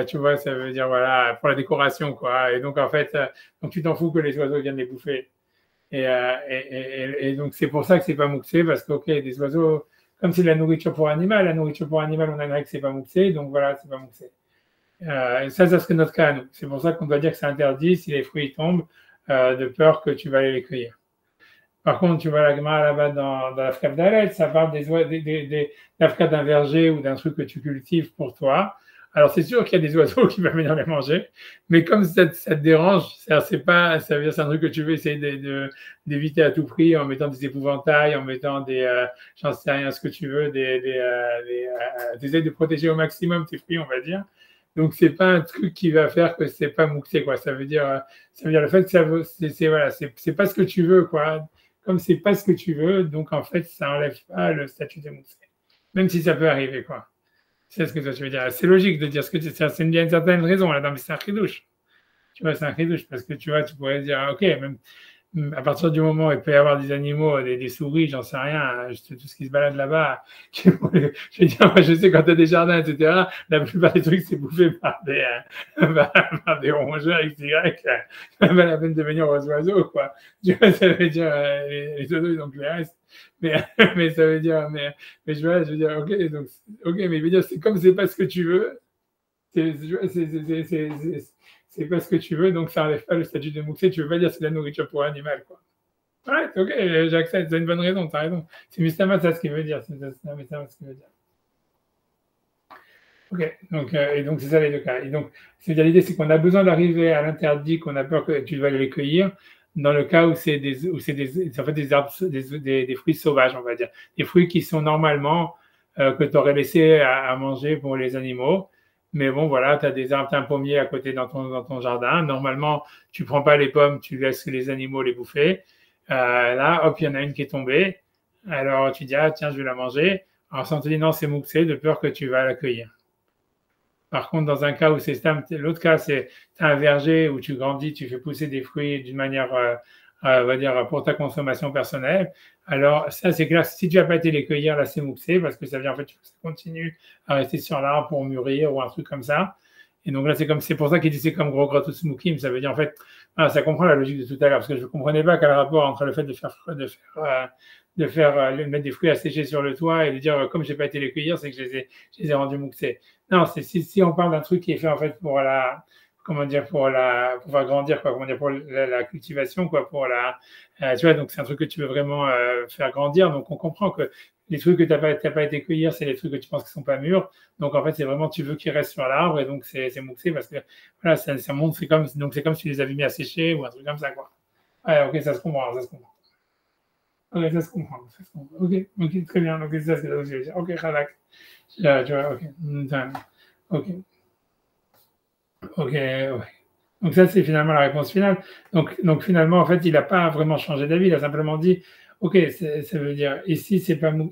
tu vois, ça veut dire, voilà, pour la décoration, quoi. Et donc, en fait, donc tu t'en fous que les oiseaux viennent les bouffer. Et donc, c'est pour ça que c'est pas mouxé, parce que, ok, des oiseaux, comme c'est de la nourriture pour animal, la nourriture pour animal, on a une règle, c'est pas mouxé, donc voilà, c'est pas mouxé. Et ça serait notre cas à nous. C'est pour ça qu'on doit dire que c'est interdit si les fruits tombent, de peur que tu vas aller les cueillir. Par contre, tu vois la Gemara là-bas dans la Fkaf d'Alet, ça parle d'un verger ou d'un truc que tu cultives pour toi. Alors, c'est sûr qu'il y a des oiseaux qui vont venir les manger, mais comme ça te dérange, c'est pas, ça veut dire c'est un truc que tu veux essayer d'éviter à tout prix en mettant des épouvantails, en mettant j'en sais rien, ce que tu veux, t'essayes de protéger au maximum tes fruits, on va dire. Donc, c'est pas un truc qui va faire que c'est pas mouxé, quoi. Ça veut dire le fait que voilà, c'est pas ce que tu veux, quoi. Comme c'est pas ce que tu veux, donc en fait, ça enlève pas le statut de mouxé. Même si ça peut arriver, quoi. C'est ce que toi, tu veux dire. C'est logique de dire ce que tu sais. C'est une certaine raison là-dedans, mais c'est un chidouche. Tu vois, c'est un chidouche parce que tu vois, tu pourrais dire, ok, même à partir du moment où il peut y avoir des animaux, des souris, j'en sais rien, tout ce qui se balade là-bas, je veux dire, moi, je sais quand tu as des jardins, etc., la plupart des trucs, c'est bouffé par des rongeurs XY, pas la peine de venir aux oiseaux, quoi. Tu vois, ça veut dire, les oiseaux, donc les restes. Mais ça veut dire, je veux dire, ok, mais je veux dire, c'est comme c'est pas ce que tu veux, c'est pas ce que tu veux, donc ça n'enlève pas le statut de mouxé. Tu veux pas dire c'est de la nourriture pour animal, quoi. Ouais, ok, j'accepte, c'est une bonne raison, t'as raison. C'est Mustama, ça ce qu'il veut dire. C'est Mustama, ce qu'il veut dire. Ok, donc, et donc c'est ça les deux cas. Et donc, c'est-à-dire l'idée, c'est qu'on a besoin d'arriver à l'interdit, qu'on a peur que tu vas les cueillir, dans le cas où c'est en fait des arbres, des fruits sauvages, on va dire. Des fruits qui sont normalement, que tu aurais laissé à manger pour les animaux. Mais bon, voilà, tu as des arbres, tu as un pommier à côté dans ton jardin. Normalement, tu prends pas les pommes, tu laisses les animaux les bouffer. Là, hop, il y en a une qui est tombée. Alors, tu dis, ah, tiens, je vais la manger. Alors, si on te dit non, c'est mouxé, de peur que tu vas l'accueillir. Par contre, dans un cas où c'est stam, l'autre cas, c'est tu as un verger où tu grandis, tu fais pousser des fruits d'une manière, on va dire, pour ta consommation personnelle. Alors, ça, c'est clair. Si tu n'as pas été les cueillir, là, c'est mouxé parce que ça veut dire, en fait, que ça continue à rester sur l'arbre pour mûrir ou un truc comme ça. Et donc là, c'est pour ça qu'il dit c'est comme gros gros smukim. Ça veut dire, en fait, ça comprend la logique de tout à l'heure parce que je ne comprenais pas quel rapport entre le fait de mettre des fruits à sécher sur le toit et de dire, comme je n'ai pas été les cueillir, c'est que je les ai rendus mouxés. Non, c'est si on parle d'un truc qui est fait en fait pour comment dire, pour faire grandir, quoi, comment dire, pour la cultivation, quoi, tu vois, donc c'est un truc que tu veux vraiment faire grandir. Donc on comprend que les trucs que t'as pas été cueillir, c'est les trucs que tu penses qui sont pas mûrs. Donc en fait, c'est vraiment tu veux qu'ils restent sur l'arbre et donc c'est mouxé parce que voilà, ça montre, c'est comme si tu les avais mis à sécher ou un truc comme ça, quoi. Ouais, ok, ça se comprend, ça se comprend. Ok, ça se comprend, ça se comprend. Ok, très bien. Donc c'est ça ce que je veux dire. Ok, Khalak. Tu vois, ok. Ok. Ok, ouais. Donc ça, c'est finalement la réponse finale. Donc finalement, en fait, il n'a pas vraiment changé d'avis. Il a simplement dit, ok, ça veut dire ici,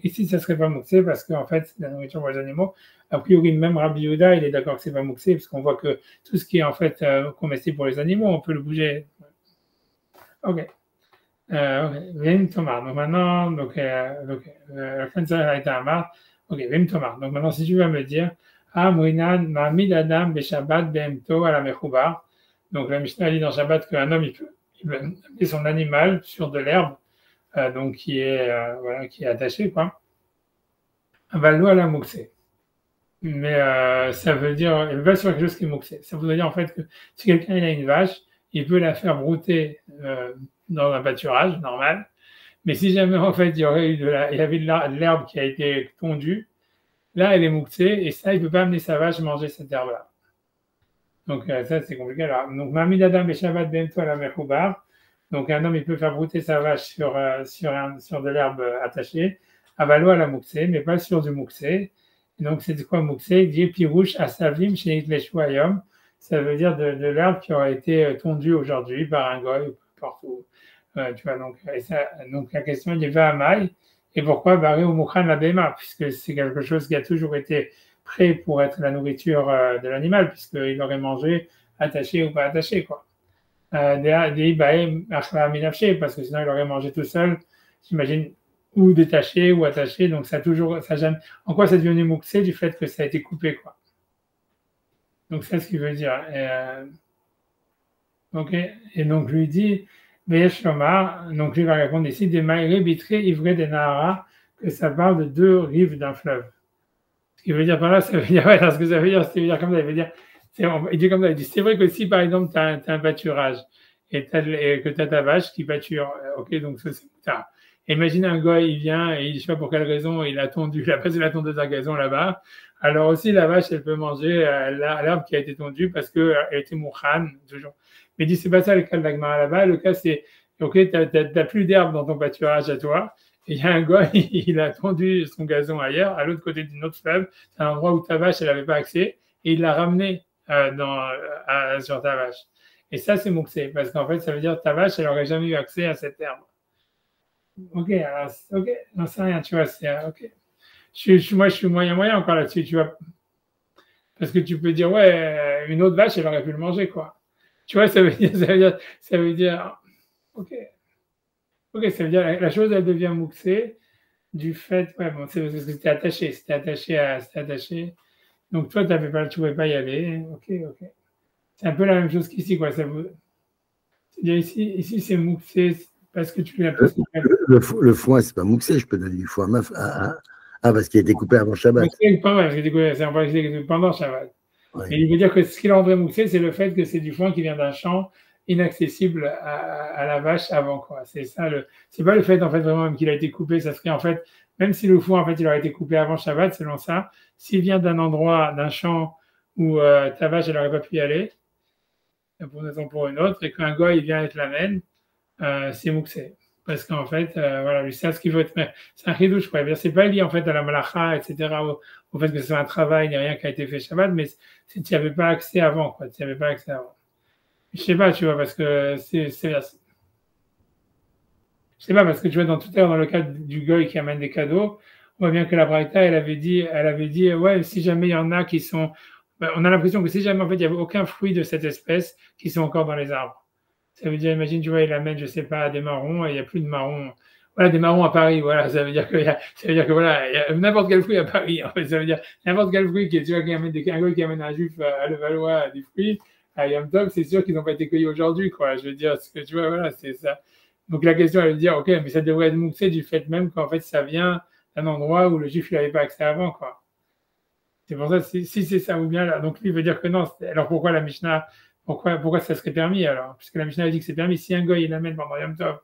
ici, ça serait pas mouxé parce qu'en fait, c'est la nourriture pour les animaux. A priori, même Rabbi Yehuda, il est d'accord que c'est pas mouxé parce qu'on voit que tout ce qui est en fait comestible pour les animaux, on peut le bouger. Ok. Vim Tomar. Donc maintenant, la fin de ça a été un mar. Ok, Vim Tomar. Donc maintenant, si tu vas me dire, ah, Mouinan, Ma'amid Adam, Beshabbat, Behemto, à la Mechoubar. Donc la Mishnah dit dans Shabbat qu'un homme, il peut amener son animal sur de l'herbe, donc qui est attaché, quoi. Valou à la mouxé. Mais ça veut dire, il va sur quelque chose qui est mouxé. Ça voudrait dire en fait que si quelqu'un il a une vache, il peut la faire brouter dans un pâturage normal. Mais si jamais en fait il y avait de l'herbe qui a été tondue, là elle est mouxée et ça il ne peut pas amener sa vache manger cette herbe-là. Donc ça c'est compliqué. Alors, donc Mamid Adam et Shabbat Bento à la Mechoubar. Donc un homme il peut faire brouter sa vache sur de l'herbe attachée, avalo à la mouxée, mais pas sur du mouxé. Donc c'est quoi mouxé? Dit pirouche asavim chez Itleshwayom. Ça veut dire de l'herbe qui aurait été tondue aujourd'hui par un goy ou partout. Tu vois, donc la question il est va à maille. Et pourquoi barré au mukhan la bema? Puisque c'est quelque chose qui a toujours été prêt pour être la nourriture de l'animal, puisqu'il aurait mangé attaché ou pas attaché, quoi. Parce que sinon il aurait mangé tout seul, j'imagine, ou détaché ou attaché, donc ça jamais. En quoi ça devenu mouxé du fait que ça a été coupé, quoi. Donc c'est ce qu'il veut dire. Ok. Et donc lui dit, donc lui va répondre ici, des maïré bitré ivré des nahara que ça parle de deux rives d'un fleuve. Ce qui veut dire par là, ça veut dire, ouais, ce que ça veut dire, comme ça, il veut dire, il dit comme ça, il dit, c'est vrai que si par exemple tu as un pâturage et que tu as ta vache qui pâture, ok, donc ça c'est tard. Imagine un gars, il vient et je sais pas pour quelle raison, il a passé la tondeuse à gazon là-bas. Alors aussi, la vache, elle peut manger l'herbe qui a été tondue parce qu'elle était moukhan, toujours. Mais il dit, c'est pas ça le cas de l'agmara là-bas. Le cas, c'est, ok, t'as plus d'herbe dans ton pâturage à toi. Et il y a un gars, il a tondu son gazon ailleurs, à l'autre côté d'une autre fleuve. C'est un endroit où ta vache, elle n'avait pas accès. Et il l'a ramené sur ta vache. Et ça, c'est mouxé. Parce qu'en fait, ça veut dire que ta vache, elle n'aurait jamais eu accès à cette herbe. Ok, alors, ok, non, c'est rien, tu vois, c'est ok. Moi, je suis moyen encore là-dessus, tu vois. Parce que tu peux dire, ouais, une autre vache, elle aurait pu le manger, quoi. Tu vois, ça veut dire, ok. Ok, ça veut dire, la chose, elle devient mouxée du fait, ouais, bon, c'est parce que c'était attaché. Donc, toi, tu pouvais pas y aller. Ok, ok. C'est un peu la même chose qu'ici, quoi. C'est-à-dire, ici, c'est mouxé parce que tu l'as pas. Le foin, c'est pas mouxé, je peux donner du foin. Parce qu'il a été coupé avant Shabbat. C'est pendant Shabbat. Ouais. Mais il veut dire que ce qui le rendrait mouxé, c'est le fait que c'est du foin qui vient d'un champ inaccessible à la vache avant, quoi. C'est ça c'est pas le fait, en fait, vraiment, même qu'il a été coupé, ça serait, en fait, même si le foin, en fait, il aurait été coupé avant Shabbat, selon ça, s'il vient d'un endroit, d'un champ où ta vache, elle n'aurait pas pu y aller, pour une raison ou pour une autre, et qu'un gars, il vient et te l'amène, c'est mouxé. Parce qu'en fait, voilà, lui, c'est ce qu'il veut être. C'est un chidouche, quoi. C'est pas lié, en fait, à la malacha, etc., au fait que ce soit un travail, il n'y a rien qui a été fait Shabbat, mais si tu n'y avais pas accès avant, quoi. Tu n'y avais pas accès avant. Je sais pas, tu vois, parce que je sais pas, parce que tu vois, tout à l'heure, dans le cas du goy qui amène des cadeaux, on voit bien que la Braïta, elle avait dit, ouais, si jamais il y en a qui sont, on a l'impression que si jamais, en fait, il n'y avait aucun fruit de cette espèce qui sont encore dans les arbres. Ça veut dire, imagine, tu vois, il amène, je sais pas, des marrons, et il n'y a plus de marrons. Voilà, des marrons à Paris, voilà, ça veut dire que voilà, il y a n'importe quel fruit à Paris, en fait, ça veut dire, n'importe quel fruit tu vois, un goy qui amène un juif à Levallois des fruits, à Yom Tov, c'est sûr qu'ils n'ont pas été cueillis aujourd'hui, quoi. Je veux dire, ce que tu vois, voilà, c'est ça. Donc la question, elle veut dire, ok, mais ça devrait être mouxé du fait même qu'en fait, ça vient d'un endroit où le juif n'avait pas accès avant, quoi. C'est pour ça, si c'est ça ou bien là, donc lui veut dire que non. Alors pourquoi la Mishnah, pourquoi ça serait permis alors? Puisque la Mishnah a dit que c'est permis. Si un gars il amène pendant Yom Tov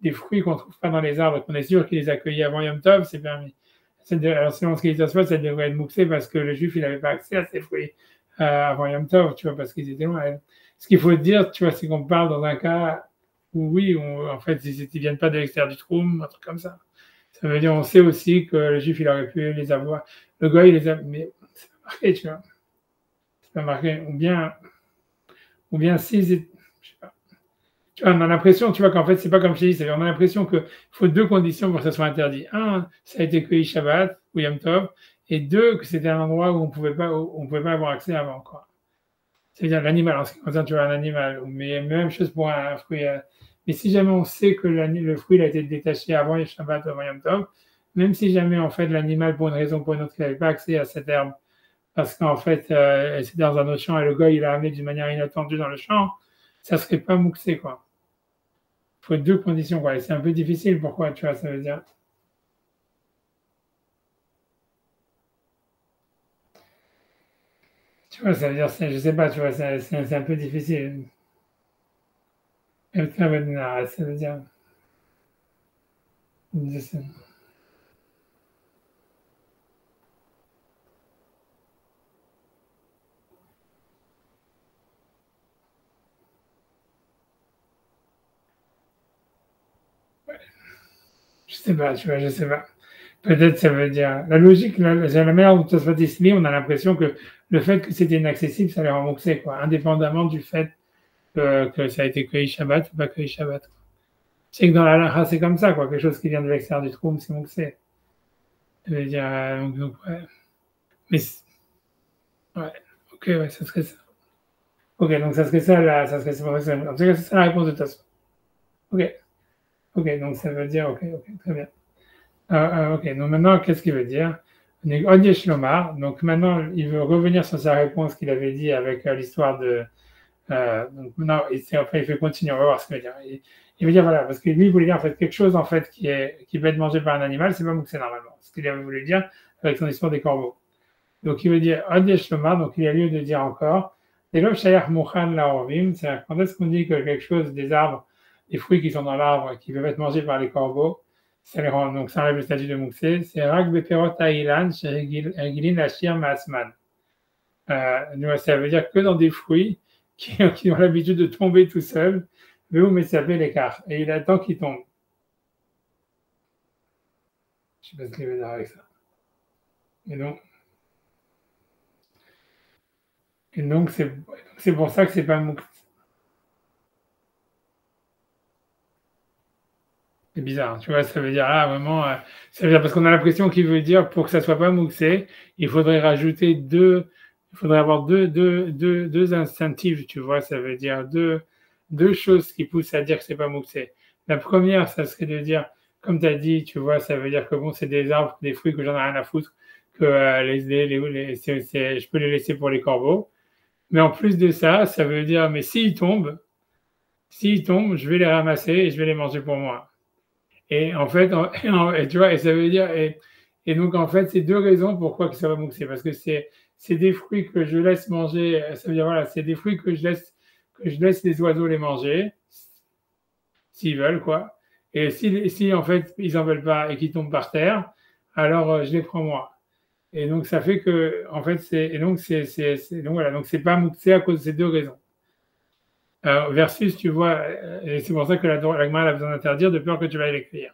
des fruits qu'on ne trouve pas dans les arbres, qu'on est sûr qu'il les a cueillis avant Yom Tov, c'est permis. Alors selon ce qu'il dit, ça devrait être mouxé parce que le juif il n'avait pas accès à ces fruits avant Yom Tov, tu vois, parce qu'ils étaient loin. Ce qu'il faut dire, tu vois, c'est qu'on parle dans un cas où oui, en fait, ils ne viennent pas de l'extérieur du Troum, un truc comme ça. Ça veut dire, on sait aussi que le juif il aurait pu les avoir. Le gars il les a, mais c'est pas marqué, tu vois. C'est pas marqué. Ou bien si, je sais pas. Tu vois, on a l'impression, tu vois, qu'en fait, c'est pas comme je t'ai dit, on a l'impression qu'il faut deux conditions pour que ça soit interdit. Un, ça a été cueilli Shabbat ou Yom Tov, et deux, que c'était un endroit où on pouvait pas avoir accès avant, quoi. C'est-à-dire l'animal, en ce qui concerne, tu vois, un animal, mais même chose pour un fruit. Mais si jamais on sait que le fruit il a été détaché avant le Shabbat ou avant Yom Tov, même si jamais, en fait, l'animal, pour une raison ou pour une autre, il n'avait pas accès à cette herbe, parce qu'en fait, c'est dans un autre champ et le gars, il l'a amené d'une manière inattendue dans le champ, ça serait pas mouxé, quoi. Il faut deux conditions, quoi. Et c'est un peu difficile. Pourquoi, tu vois, ça veut dire. Tu vois, ça veut dire, je sais pas, tu vois, c'est un peu difficile. Ça veut dire. Je sais. Je sais pas, tu vois, je sais pas. Peut-être ça veut dire. La logique, la manière dont ça se passe ici, on a l'impression que le fait que c'était inaccessible, ça les remboursait, quoi, indépendamment du fait que ça a été cueilli Shabbat ou pas cueilli Shabbat. C'est que dans la halakha, c'est comme ça, quoi, quelque chose qui vient de l'extérieur du trou, c'est mouxé. Je veux dire, donc, ouais. Mais, ouais, ok, ouais, ça serait ça. Ok, donc ça serait ça, là, ça serait ça. En tout cas, c'est ça la réponse de ta façon. Ok, ok, donc ça veut dire, ok, très bien. Ok, donc maintenant, qu'est-ce qu'il veut dire? Donc maintenant, il veut revenir sur sa réponse qu'il avait dit avec l'histoire Donc non, après il fait continuer, on va voir ce qu'il veut dire. Il veut dire voilà, parce que lui il voulait dire en fait quelque chose en fait qui peut être mangé par un animal, c'est pas mouxé normalement. Ce qu'il avait voulu dire avec son histoire des corbeaux. Donc il veut dire Adesh Lomar, donc il y a lieu de dire encore. C'est-à-dire quand est-ce qu'on dit que quelque chose, des arbres, des fruits qui sont dans l'arbre, qui peuvent être mangés par les corbeaux, ça les rend, donc ça enlève le statut de mouxé. C'est Rak Beperot Ailan, Gilin Ashir Maasman. Ça veut dire que dans des fruits qui ont l'habitude de tomber tout seuls, mais ça fait l'écart. Et il attend qu'ils tombent. Je ne sais pas ce qu'il veut dire avec ça. Et donc c'est pour ça que c'est pas mouxé. C'est bizarre, tu vois, ça veut dire, vraiment, ça veut dire, parce qu'on a l'impression qu'il veut dire, pour que ça soit pas mouxé, il faudrait rajouter il faudrait avoir deux incentives, tu vois, ça veut dire deux choses qui poussent à dire que c'est pas mouxé. La première, ça serait de dire, comme tu as dit, tu vois, ça veut dire que bon, c'est des arbres, des fruits que j'en ai rien à foutre, que je peux les laisser pour les corbeaux. Mais en plus de ça, ça veut dire, mais s'ils tombent, je vais les ramasser et je vais les manger pour moi. Et en fait, et tu vois, et ça veut dire, et donc en fait, c'est deux raisons pourquoi que ça va mouxer. Parce que c'est des fruits que je laisse manger, ça veut dire, voilà, c'est des fruits que je laisse les oiseaux les manger, s'ils veulent, quoi. Et si en fait, ils n'en veulent pas et qu'ils tombent par terre, alors je les prends moi. Et donc, ça fait que, en fait, donc voilà, donc c'est pas mouxé à cause de ces deux raisons. Versus, tu vois, et c'est pour ça que la Gemara a besoin d'interdire de peur que tu vas l'écrire.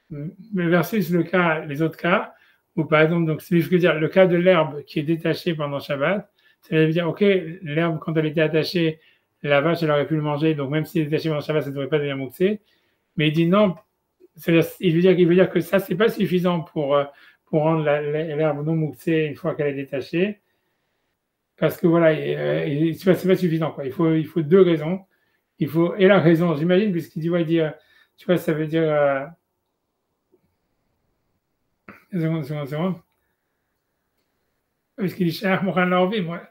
Mais versus les autres cas, où par exemple, donc c'est ce que dire, le cas de l'herbe qui est détachée pendant Shabbat, ça veut dire, ok, l'herbe quand elle était attachée, la vache elle aurait pu le manger, donc même si elle est détachée pendant Shabbat, ça ne devrait pas devenir mouxé. Mais il dit non, il veut dire que ça c'est pas suffisant pour rendre l'herbe non mouxée une fois qu'elle est détachée. Parce que voilà, c'est pas suffisant, quoi. Il faut deux raisons. Et la raison, j'imagine, puisqu'il dit, ouais, dire, tu vois, ça veut dire. Seconde. Puisqu'il dit, cher Moran Lorvi, moi,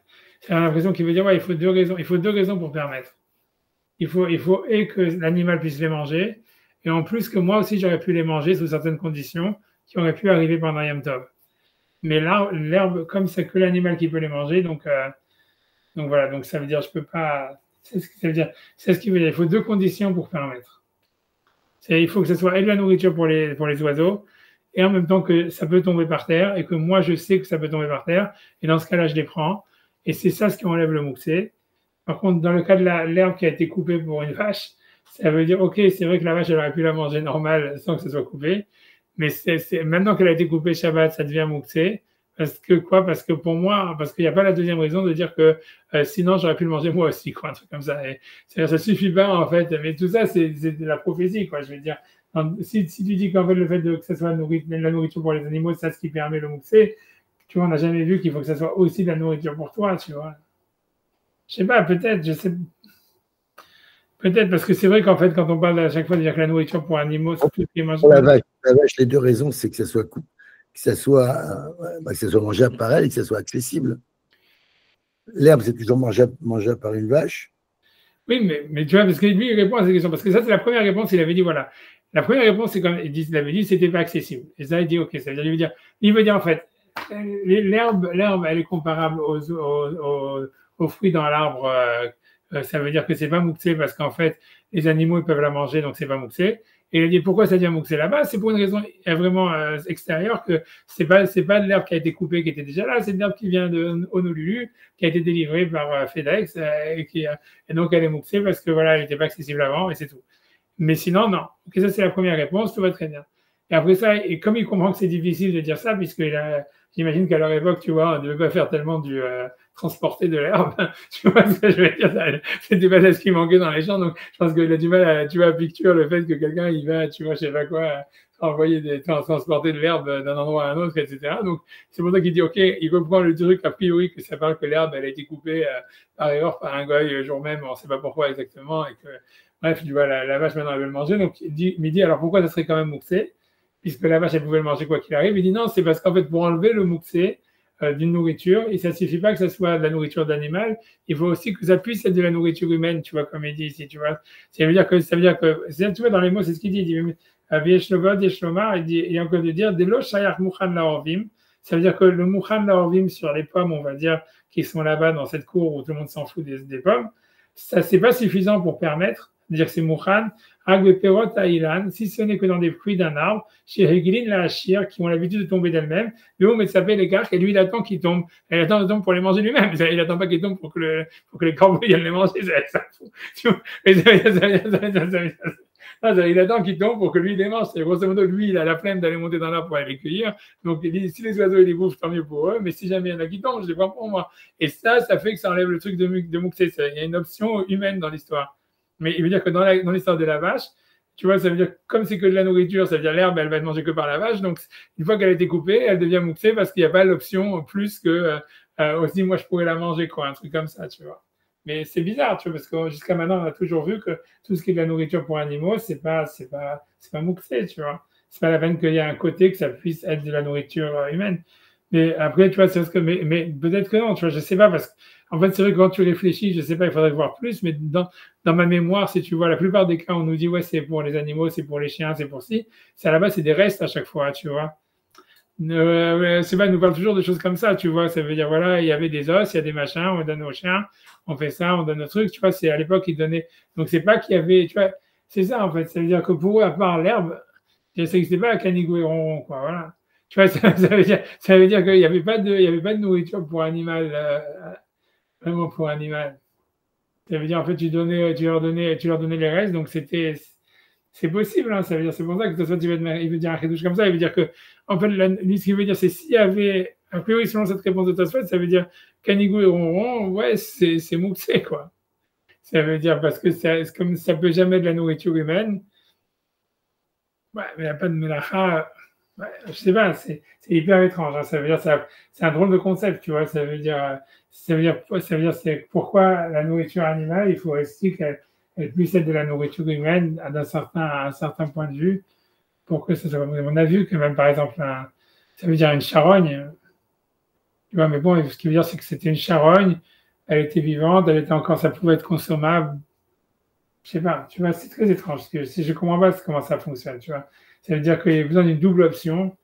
j'ai l'impression qu'il veut dire, ouais, il faut deux raisons pour permettre. Il faut et que l'animal puisse les manger, et en plus que moi aussi, j'aurais pu les manger sous certaines conditions qui auraient pu arriver pendant Yom Tov. Mais là, l'herbe, comme c'est que l'animal qui peut les manger, donc voilà, donc ça veut dire je peux pas. C'est ce que ça veut dire. C'est ce qu'il veut dire. Il faut deux conditions pour permettre. Il faut que ce soit et de la nourriture pour les oiseaux, et en même temps que ça peut tomber par terre, et que moi je sais que ça peut tomber par terre, et dans ce cas-là je les prends. Et c'est ça ce qui enlève le mouxé. Par contre, dans le cas de l'herbe qui a été coupée pour une vache, ça veut dire ok, c'est vrai que la vache elle aurait pu la manger normale sans que ce soit coupé, mais maintenant qu'elle a été coupée Shabbat, ça devient mouxé. Parce que pour moi, parce qu'il n'y a pas la deuxième raison de dire que sinon j'aurais pu le manger moi aussi, quoi, un truc comme ça. Et ça suffit pas en fait. Mais tout ça, c'est de la prophétie, quoi. Je veux dire, si tu dis qu'en fait le fait que ça soit la nourriture pour les animaux, c'est ce qui permet le mouxé, tu vois, on n'a jamais vu qu'il faut que ça soit aussi de la nourriture pour toi, tu vois. Je sais pas, peut-être, je sais. Peut-être parce que c'est vrai qu'en fait, quand on parle à chaque fois de dire que la nourriture pour animaux, c'est tout ce qui est mangé. Pour la vache, les deux raisons, c'est que ça soit que ça soit mangeable par elle et que ça soit accessible. L'herbe, c'est toujours mangeable par une vache. Oui, mais tu vois, parce que lui, il répond à cette question. Parce que ça, c'est la première réponse. Il avait dit, voilà. La première réponse, c'est comme il avait dit, c'était pas accessible. Et ça, il dit, ok, ça veut dire, il veut dire, en fait, l'herbe, elle est comparable aux fruits dans l'arbre. Ça veut dire que c'est pas mouxé parce qu'en fait, les animaux, ils peuvent la manger, donc c'est pas mouxé. Et il a dit pourquoi ça devient mouxé là-bas? C'est pour une raison vraiment extérieure que c'est pas de l'herbe qui a été coupée qui était déjà là, c'est de l'herbe qui vient de Honolulu, qui a été délivrée par FedEx et donc elle est mouxée parce que voilà, elle n'était pas accessible avant et c'est tout. Mais sinon, non. Ok, ça c'est la première réponse, tout va très bien. Et après ça, et comme il comprend que c'est difficile de dire ça, j'imagine qu'à leur époque, tu vois, on ne devait pas faire tellement du transporter de l'herbe. Tu vois ce que je veux dire? C'était pas ce qui manquait dans les champs. Donc, je pense qu'il a du mal à, tu vois, à picture le fait que quelqu'un, il va, tu vois, je sais pas quoi, transporter de l'herbe d'un endroit à un autre, etc. Donc, c'est pour ça qu'il dit, OK, il comprend le truc, a priori, que ça parle que l'herbe, elle a été coupée par erreur par un goy le jour même, on ne sait pas pourquoi exactement, et que, bref, tu vois, la vache, maintenant, elle veut le manger. Donc, il dit, alors pourquoi ça serait quand même mouxé? Puisque la vache, elle pouvait le manger quoi qu'il arrive. Il dit non, c'est parce qu'en fait, pour enlever le mouxé, d'une nourriture. Et ça ne suffit pas que ça soit de la nourriture d'animal, il faut aussi que ça puisse être de la nourriture humaine, tu vois, comme il dit ici, tu vois. Ça veut dire que, tu vois, dans les mots, c'est ce qu'il dit. Il dit, Vieshlovod, Yeshlomar, il est encore de dire, Delo Shayach Mukhan Laorvim. Ça veut dire que le Mukhan Laorvim sur les pommes, on va dire, qui sont là-bas dans cette cour où tout le monde s'en fout des pommes, ça, c'est pas suffisant pour permettre de dire que c'est Mukhan, Agbeperot Ailan, si ce n'est que dans des fruits d'un arbre, chez Hegilin la Hachir, qui ont l'habitude de tomber d'elles-mêmes, le homme s'appelle les garques, et lui, il attend qu'ils tombent. Il attend pour les manger lui-même. Il attend pas qu'ils tombent pour que les corbeaux viennent les manger. Il attend qu'ils tombent pour que lui, il les mange. Grosso modo, lui, il a la flemme d'aller monter dans l'arbre pour aller les cueillir. Donc, si les oiseaux, ils les bouffent, tant mieux pour eux. Mais si jamais il y en a qui tombent, je les prends pour moi. Et ça fait que ça enlève le truc de Mouxé. Il y a une option humaine dans l'histoire. Mais il veut dire que dans l'histoire de la vache, tu vois, ça veut dire comme c'est que de la nourriture, ça veut dire l'herbe, elle va être mangée que par la vache. Donc, une fois qu'elle a été coupée, elle devient mouxée parce qu'il n'y a pas l'option plus que aussi, moi, je pourrais la manger, quoi, un truc comme ça, tu vois. Mais c'est bizarre, tu vois, parce que jusqu'à maintenant, on a toujours vu que tout ce qui est de la nourriture pour animaux, c'est pas mouxé, tu vois. C'est pas la peine qu'il y ait un côté que ça puisse être de la nourriture humaine. Mais après, tu vois, c'est parce que, mais peut-être que non, tu vois, je sais pas, parce qu'en fait, c'est vrai que quand tu réfléchis, je sais pas, il faudrait voir plus, mais dans ma mémoire, si tu vois, la plupart des cas, on nous dit, ouais, c'est pour les animaux, c'est pour les chiens, c'est pour ci, c'est à la base, c'est des restes à chaque fois, tu vois. C'est pas, ils nous parle toujours de choses comme ça, tu vois, ça veut dire, voilà, il y avait des os, il y a des machins, on donne aux chiens, on fait ça, on donne nos trucs, tu vois, c'est à l'époque, ils donnaient, donc c'est pas qu'il y avait, tu vois, c'est ça, en fait, ça veut dire que pour eux, à part l'herbe, c'est pas un canigou et ronron, quoi, voilà. Tu vois, ça veut dire qu'il n'y avait pas de nourriture pour animal, vraiment pour animal. Ça veut dire, en fait, tu leur donnais les restes, donc c'est possible, hein, ça veut dire, c'est pour ça que soit il veut dire un chidouche comme ça, il veut dire que, en fait, lui, ce qu'il veut dire, c'est s'il y avait, a priori, selon cette réponse de Tosfot, ça veut dire canigou et ronron, ouais, c'est mouxé, quoi. Ça veut dire, parce que comme ça peut jamais de la nourriture humaine, ouais, mais il n'y a pas de mélacha. Ouais, je sais pas, c'est hyper étrange, hein. Ça veut dire, c'est un drôle de concept, tu vois. C'est pourquoi la nourriture animale, il faut aussi qu'elle puisse être de la nourriture humaine à un certain point de vue pour que ça soit. On a vu que même, par exemple, ça veut dire une charogne, tu vois, mais bon, ce qui veut dire, c'est que c'était une charogne, elle était vivante, ça pouvait être consommable. Je sais pas, tu vois, c'est très étrange, parce que si je comprends pas comment ça fonctionne, tu vois. Ça veut dire qu'il y a besoin d'une double option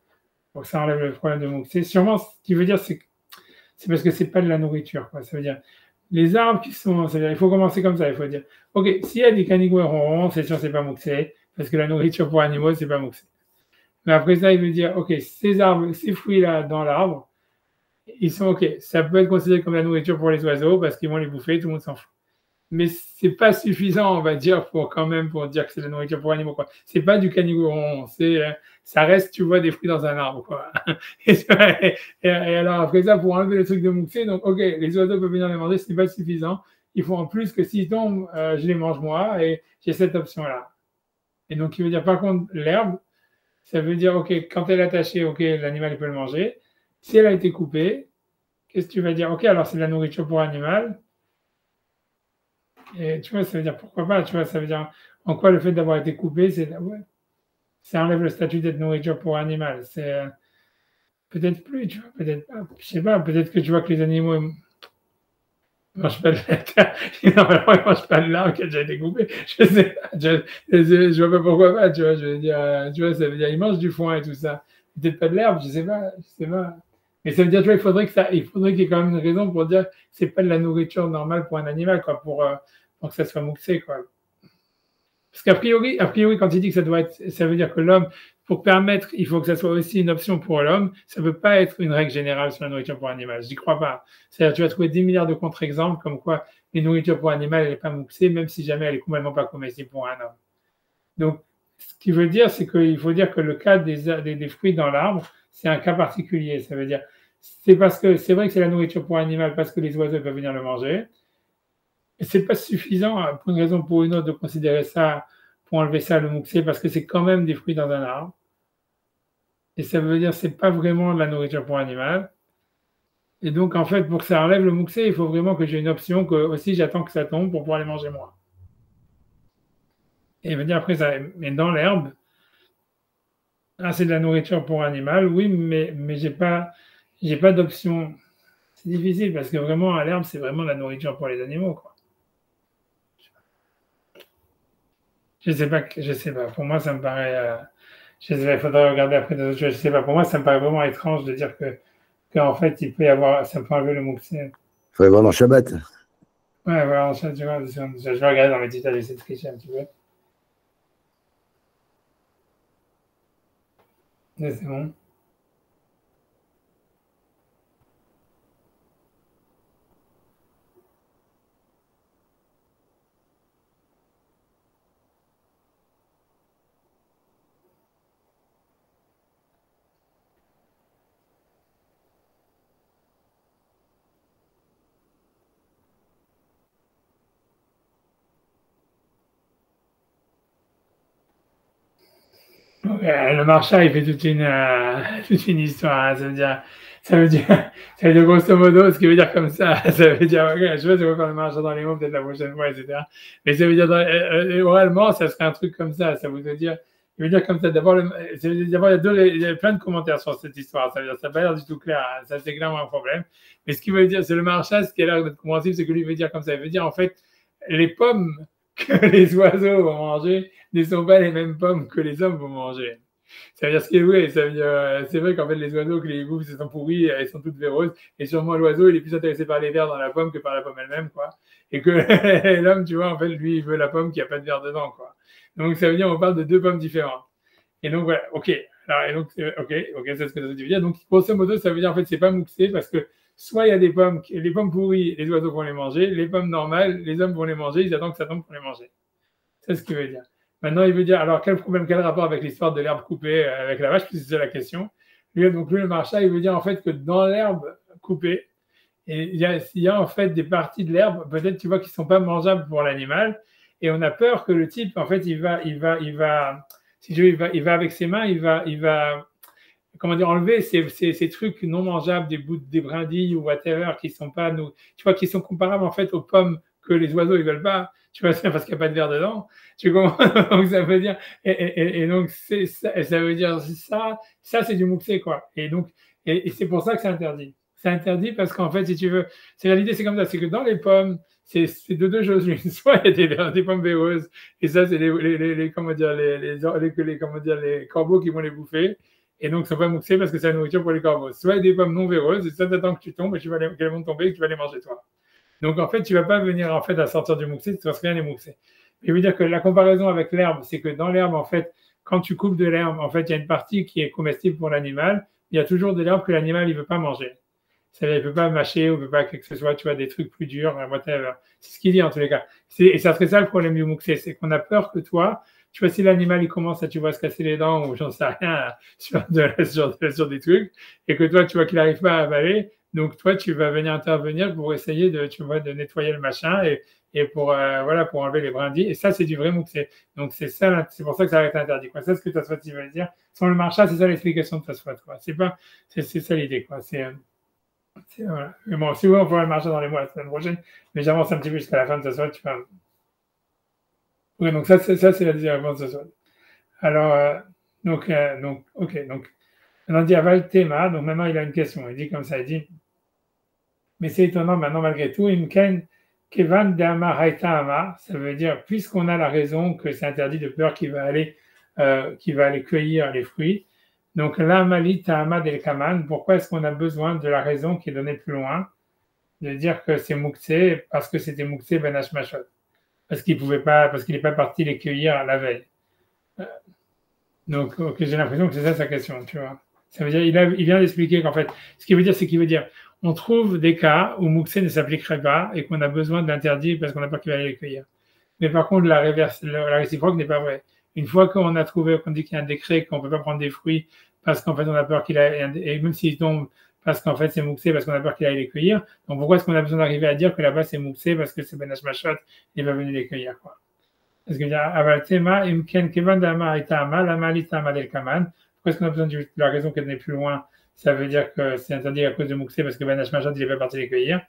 pour que ça enlève le problème de moxie. Sûrement, ce qui veut dire, c'est parce que c'est pas de la nourriture, quoi. Ça veut dire, les arbres ça veut dire, il faut commencer comme ça, il faut dire, ok, s'il y a des canigous ronrons, c'est sûr, c'est pas moxé, parce que la nourriture pour animaux, c'est pas moxé. Mais après ça, il veut dire, ok, ces fruits-là dans l'arbre, ils sont ok, ça peut être considéré comme la nourriture pour les oiseaux, parce qu'ils vont les bouffer, tout le monde s'en fout. Mais c'est pas suffisant, on va dire, pour dire que c'est de la nourriture pour animaux, quoi. C'est pas du canigouron, ça reste, tu vois, des fruits dans un arbre, quoi. Et alors, après ça, pour enlever le truc de mouxé, donc, ok, les oiseaux peuvent venir les manger, c'est pas suffisant. Il faut en plus que s'ils tombent, je les mange moi, et j'ai cette option-là. Et donc, il veut dire, par contre, l'herbe, ça veut dire, ok, quand elle est attachée, ok, l'animal, il peut le manger. Si elle a été coupée, qu'est-ce que tu vas dire? Ok, alors c'est de la nourriture pour animal. Et tu vois, ça veut dire pourquoi pas, tu vois, ça veut dire en quoi le fait d'avoir été coupé, ouais, ça enlève le statut d'être nourriture pour animal. C'est peut-être plus, tu vois, peut-être pas, je sais pas, peut-être que tu vois que les animaux ils mangent pas de normalement ils mangent pas de l'arbre qui a déjà été coupé. Je sais pas, je vois pas pourquoi pas, tu vois, je veux dire, tu vois, ça veut dire ils mangent du foin et tout ça. Peut-être pas de l'herbe, je sais pas. Mais ça veut dire, tu vois, il faudrait qu'il y ait quand même une raison pour dire que c'est pas de la nourriture normale pour un animal, quoi, pour que ça soit mouxé, quoi. Parce qu'a priori, quand il dit que ça veut dire que l'homme, pour permettre, il faut que ça soit aussi une option pour l'homme, ça ne peut pas être une règle générale sur la nourriture pour animal. J'y crois pas. C'est-à-dire, tu vas trouver 10 milliards de contre-exemples comme quoi les nourritures pour animal, elle n'est pas mouxée, même si jamais elle est complètement pas comestible pour un homme. Donc, ce qui veut dire, c'est qu'il faut dire que le cas des fruits dans l'arbre, c'est un cas particulier. Ça veut dire, c'est parce que c'est vrai que c'est la nourriture pour animal parce que les oiseaux peuvent venir le manger. Et c'est pas suffisant, pour une raison ou pour une autre, de considérer ça, pour enlever ça, le mouxé, parce que c'est quand même des fruits dans un arbre. Et ça veut dire que c'est pas vraiment de la nourriture pour animal. Et donc, en fait, pour que ça enlève le mouxé, il faut vraiment que j'ai une option que aussi j'attends que ça tombe pour pouvoir les manger moi. Et il veut dire après ça, mais dans l'herbe, c'est de la nourriture pour animal, oui, mais J'ai pas d'option. C'est difficile parce que vraiment, à l'herbe, c'est vraiment la nourriture pour les animaux, quoi. Je sais pas, je sais pas. Pour moi, ça me paraît. Je sais pas, il faudrait regarder après d'autres choses. Je sais pas. Pour moi, ça me paraît vraiment étrange de dire qu'en fait, il peut y avoir. Ça peut enlever le moukse. Il faudrait voir dans Shabbat. Ouais, voilà, tu vois, je vais regarder dans mes détails, j'essaie de tricher un petit peu. C'est bon. Ouais, le marchand, il fait toute une histoire. Hein. Ça veut dire, ça veut dire grosso modo, ce qui veut dire comme ça veut dire, okay, je sais pas si on va faire le marchand dans les mots, peut-être la prochaine fois, etc. Mais ça veut dire, oralement, ça serait un truc comme ça veut dire, il veut dire comme ça. D'abord, il y a plein de commentaires sur cette histoire. Ça veut dire, ça n'a pas l'air du tout clair. Hein. Ça, c'est clairement un problème. Mais ce qu'il veut dire, c'est le marchand, ce qui a l'air d'être compréhensible, c'est que lui veut dire comme ça. Il veut dire, en fait, les pommes que les oiseaux vont manger ne sont pas les mêmes pommes que les hommes vont manger. Ça veut dire ce qui est vrai, ça veut dire, c'est vrai qu'en fait, les oiseaux que les bouffes, elles sont pourries, elles sont toutes véreuses, et sûrement l'oiseau, il est plus intéressé par les vers dans la pomme que par la pomme elle-même, quoi. Et que l'homme, tu vois, en fait, lui, il veut la pomme qui a pas de vers dedans, quoi. Donc, ça veut dire, on parle de deux pommes différentes. Et donc, voilà, ok. Alors, et donc, ok, c'est ce que ça veut dire. Donc, grosso modo, ça veut dire, en fait, c'est pas mouxé parce que soit il y a des pommes, les pommes pourries, les oiseaux vont les manger, les pommes normales, les hommes vont les manger, ils attendent que ça tombe pour les manger. C'est ce qu'il veut dire. Maintenant, il veut dire, alors quel problème, quel rapport avec l'histoire de l'herbe coupée avec la vache, puisque c'est ça la question. Donc, lui, le marchand, il veut dire en fait que dans l'herbe coupée, il y a en fait des parties de l'herbe, peut-être tu vois, qui ne sont pas mangeables pour l'animal, et on a peur que le type, en fait, si tu veux, il va avec ses mains, il va comment dire, enlever ces trucs non mangeables, des bouts, des brindilles ou whatever, qui sont pas, nous, tu vois, qui sont comparables en fait aux pommes que les oiseaux ils veulent pas, tu vois, parce qu'il n'y a pas de verre dedans. Tu comprends? Donc ça veut dire, et donc ça veut dire ça c'est du mouxé quoi. Et donc, et c'est pour ça que c'est interdit. C'est interdit parce qu'en fait, si tu veux, c'est l'idée, c'est comme ça, c'est que dans les pommes, c'est de deux choses l'une. Soit il y a des pommes véreuses, et ça, c'est comment dire, comment dire, les corbeaux qui vont les bouffer. Et donc, ça va mouxer parce que c'est la nourriture pour les corbeaux. Soit il y a des pommes non véreuses, et ça t'attends que tu tombes, et qu'elles vont tomber, et que tu vas les manger toi. Donc, en fait, tu ne vas pas venir en fait à sortir du mouxé, tu ne vas rien les mouxer. Je veux dire que la comparaison avec l'herbe, c'est que dans l'herbe, en fait, quand tu coupes de l'herbe, en fait, il y a une partie qui est comestible pour l'animal. Il y a toujours de l'herbe que l'animal il veut pas manger. C'est-à-dire, il peut pas mâcher ou il peut pas que ce soit, tu vois, des trucs plus durs, whatever. C'est ce qu'il dit en tous les cas. Et ça serait ça le problème du mouxé, c'est qu'on a peur que toi, tu vois, si l'animal il commence à, tu vois, se casser les dents ou j'en sais rien sur des trucs, et que toi, tu vois qu'il n'arrive pas à avaler, donc toi, tu vas venir intervenir pour essayer de, tu vois, de nettoyer le machin et pour voilà pour enlever les brindilles. Et ça, c'est du vrai mouxé. Donc c'est ça, c'est pour ça que ça va être interdit. Quoi. C'est ce que Tosfot veut dire. Sans le marcha, c'est ça l'explication de Tosfot. Quoi. C'est ça l'idée. Quoi. Voilà. Mais bon, si vous voulez, on pourra le marcher dans les mois la semaine prochaine. Mais j'avance un petit peu jusqu'à la fin de Tosfot. Tu vois. Oui, donc ça, c'est la deuxième réponse de Tosfot. Alors, ok. Donc, on dit Aval Tema. Donc maintenant, il a une question. Il dit comme ça. Il dit. Mais c'est étonnant maintenant, malgré tout, Imken Kevan Dama Haïta Ama, ça veut dire, puisqu'on a la raison que c'est interdit de peur qu'il va aller cueillir les fruits. Donc, l'Amali Ta'ama del Kaman, pourquoi est-ce qu'on a besoin de la raison qui est donnée plus loin, de dire que c'est Mouxé, parce que c'était Mouxé Ben Hashmashot, parce qu'il n'est pas parti les cueillir à la veille. Donc, j'ai l'impression que c'est ça sa question, tu vois. Ça veut dire, il vient d'expliquer qu'en fait, ce qu'il veut dire, c'est qu'il veut dire, on trouve des cas où Mouxé ne s'appliquerait pas et qu'on a besoin de l'interdire parce qu'on n'a pas qu'il va aller les cueillir. Mais par contre, la réciproque n'est pas vraie. Une fois qu'on a trouvé, qu'on dit qu'il y a un décret, qu'on ne peut pas prendre des fruits parce qu'en fait, on a peur qu'il aille, et même s'ils tombent parce qu'en fait, c'est Mouxé parce qu'on a peur qu'il aille les cueillir. Donc, pourquoi est-ce qu'on a besoin d'arriver à dire que là-bas, c'est Mouxé parce que c'est Ben Hashmashot, il va venir les cueillir, quoi. Parce que Avaltema, Imken Kevan Dama Itama, Lama Litama del Kaman. Pourquoi est-ce qu'on a besoin de la raison qu'elle n'est plus loin? Ça veut dire que c'est interdit à cause de Mouxé parce que Ben Hashmashot, il n'est pas parti les cueillir.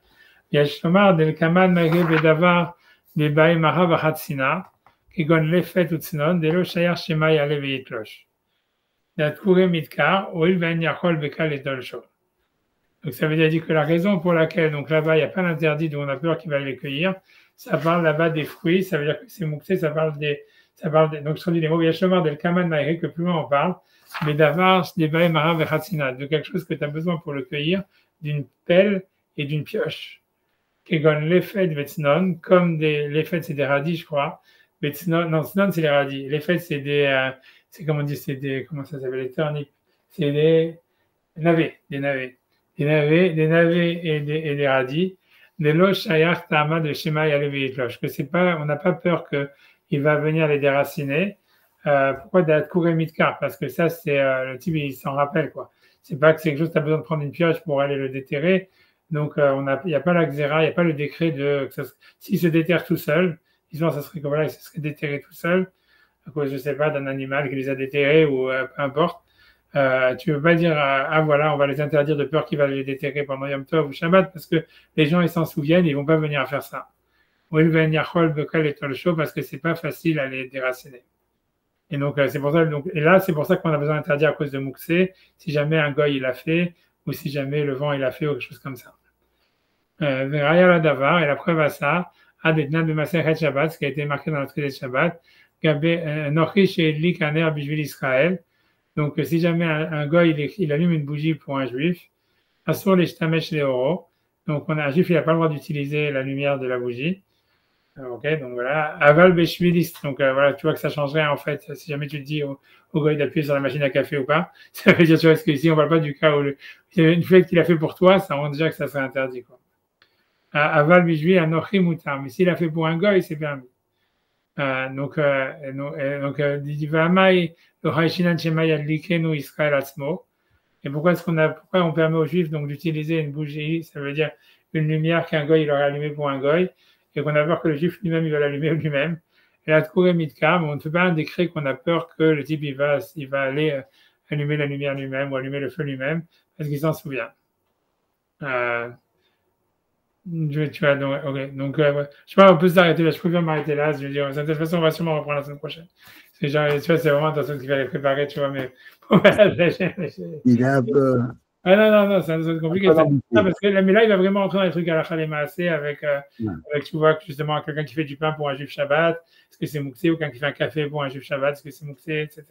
Yashomar del Kaman Maghe Bedavar Bebae Mara Vahatsina, Kegon Lefet Utsinon, Delo Shayar Shema Yale Veyitlosh. La Toure Mitkar, Oil Ben Yachol Bekal et Dolcho. Donc ça veut dire que la raison pour laquelle, donc là-bas, il n'y a pas l'interdit d'où on a peur qu'il va les cueillir, ça parle là-bas des fruits, ça veut dire que c'est mouxé, ça parle des, donc je traduis les mots, Yashomar del Kaman Maïré, que plus loin on parle, mais d'avar, des bae mara vechatzina, de quelque chose que tu as besoin pour le cueillir, d'une pelle et d'une pioche. Kegon l'effet de Vetsnon, comme l'effet c'est des radis, je crois. Vetsnon, non, Tsnon c'est les radis. L'effet c'est des, c'est comme on dit, c'est des, comment ça s'appelle, les turnips. C'est des navets, des navets. Des navets et des radis. Des loches shayach tama de Shema Yalevi Loche. Que c'est pas, on n'a pas peur qu'il va venir les déraciner. Pourquoi d'Atkouré Mitkar? Parce que ça, c'est le type, il s'en rappelle, quoi. C'est pas que c'est quelque chose que tu as besoin de prendre une pioche pour aller le déterrer. Donc, il n'y a pas la xéra, il n'y a pas le décret de. S'il se déterre tout seul, disons, ça serait comme voilà, il se serait déterré tout seul, à cause, je sais pas, d'un animal qui les a déterrés ou peu importe. Tu ne veux pas dire, voilà, on va les interdire de peur qu'il va les déterrer pendant Yom Tov ou Shabbat, parce que les gens, ils s'en souviennent, ils ne vont pas venir à faire ça. Ou ils vont venir parce que c'est pas facile à les déraciner. Et donc, c'est pour ça, et là, c'est pour ça qu'on a besoin d'interdire à cause de Mouxé, si jamais un goy il l'a fait, ou si jamais le vent il l'a fait, ou quelque chose comme ça. Veraya Davar, et la preuve à ça, Adetna de Maseret Shabbat, ce qui a été marqué dans notre traité de Shabbat, Nochish et Likaner Bishvil Israël. Donc, si jamais un goy il allume une bougie pour un juif, Asur les Shtamesh Leoro, donc un juif il n'a pas le droit d'utiliser la lumière de la bougie. Ok, donc voilà. Aval Beshvilis, donc voilà, tu vois que ça change rien en fait. Si jamais tu te dis au goy d'appuyer sur la machine à café ou pas, ça veut dire, tu vois, parce que ici on parle pas du cas où une fête qu'il a fait pour toi, ça rend déjà que ça serait interdit, quoi. Aval Bishvi Anochi Mutar, mais s'il a fait pour un goy, c'est permis. Donc, Divamai, le Haishinan Shemay Adlikenu Israël Atzmo. Et pourquoi on permet aux juifs donc d'utiliser une bougie, ça veut dire une lumière qu'un goy il aurait allumée pour un goy, et qu'on a peur que le juif lui-même il va l'allumer lui-même. Et là, Tkouré Mitkar, on ne fait pas un décret qu'on a peur que le type il va aller allumer la lumière lui-même ou allumer le feu lui-même, parce qu'il s'en souvient. Tu vois, donc, okay. Donc je sais pas, on peut s'arrêter là, je préfère m'arrêter là, je veux dire, de toute façon, on va sûrement reprendre la semaine prochaine. Tu vois, c'est vraiment attention qu'il fallait préparer, tu vois, mais. Il est un peu. Ah non, c'est compliqué. Parce que là, mais là, il va vraiment entrer dans les trucs à la Khalémassé avec, tu vois, justement, quelqu'un qui fait du pain pour un juif Shabbat, est-ce que c'est Mouxé, ou quelqu'un qui fait un café pour un juif Shabbat, est-ce que c'est Mouxé, etc.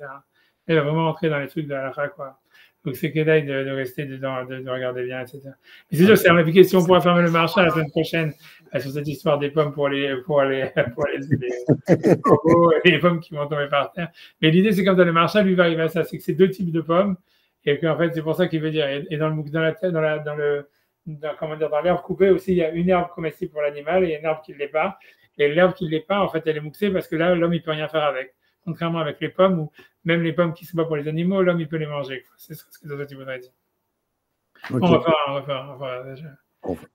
Il va vraiment entrer dans les trucs de la Kha, quoi. Donc, c'est Kedaï de rester dedans, de regarder bien, etc. Mais c'est sûr, c'est une question, on pourra fermer le marché la semaine prochaine sur cette histoire des pommes pour les pommes qui vont tomber par terre. Mais l'idée, c'est comme dans le marché, lui va arriver à ça, c'est que c'est deux types de pommes. Et qu'en fait, c'est pour ça qu'il veut dire. Et dans l'herbe coupée aussi, il y a une herbe comestible pour l'animal et une herbe qui ne l'est pas. Et l'herbe qui ne l'est pas, en fait, elle est mouxée parce que là, l'homme, il ne peut rien faire avec. Contrairement avec les pommes, ou même les pommes qui ne sont pas pour les animaux, l'homme, il peut les manger. C'est ce que tu voudrais dire. Okay. On va faire déjà.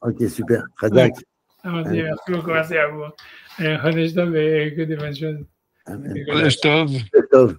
Ok, super. Radak. Merci beaucoup, merci à vous. Chodesh Tov et que des bonnes choses. Chodesh Tov.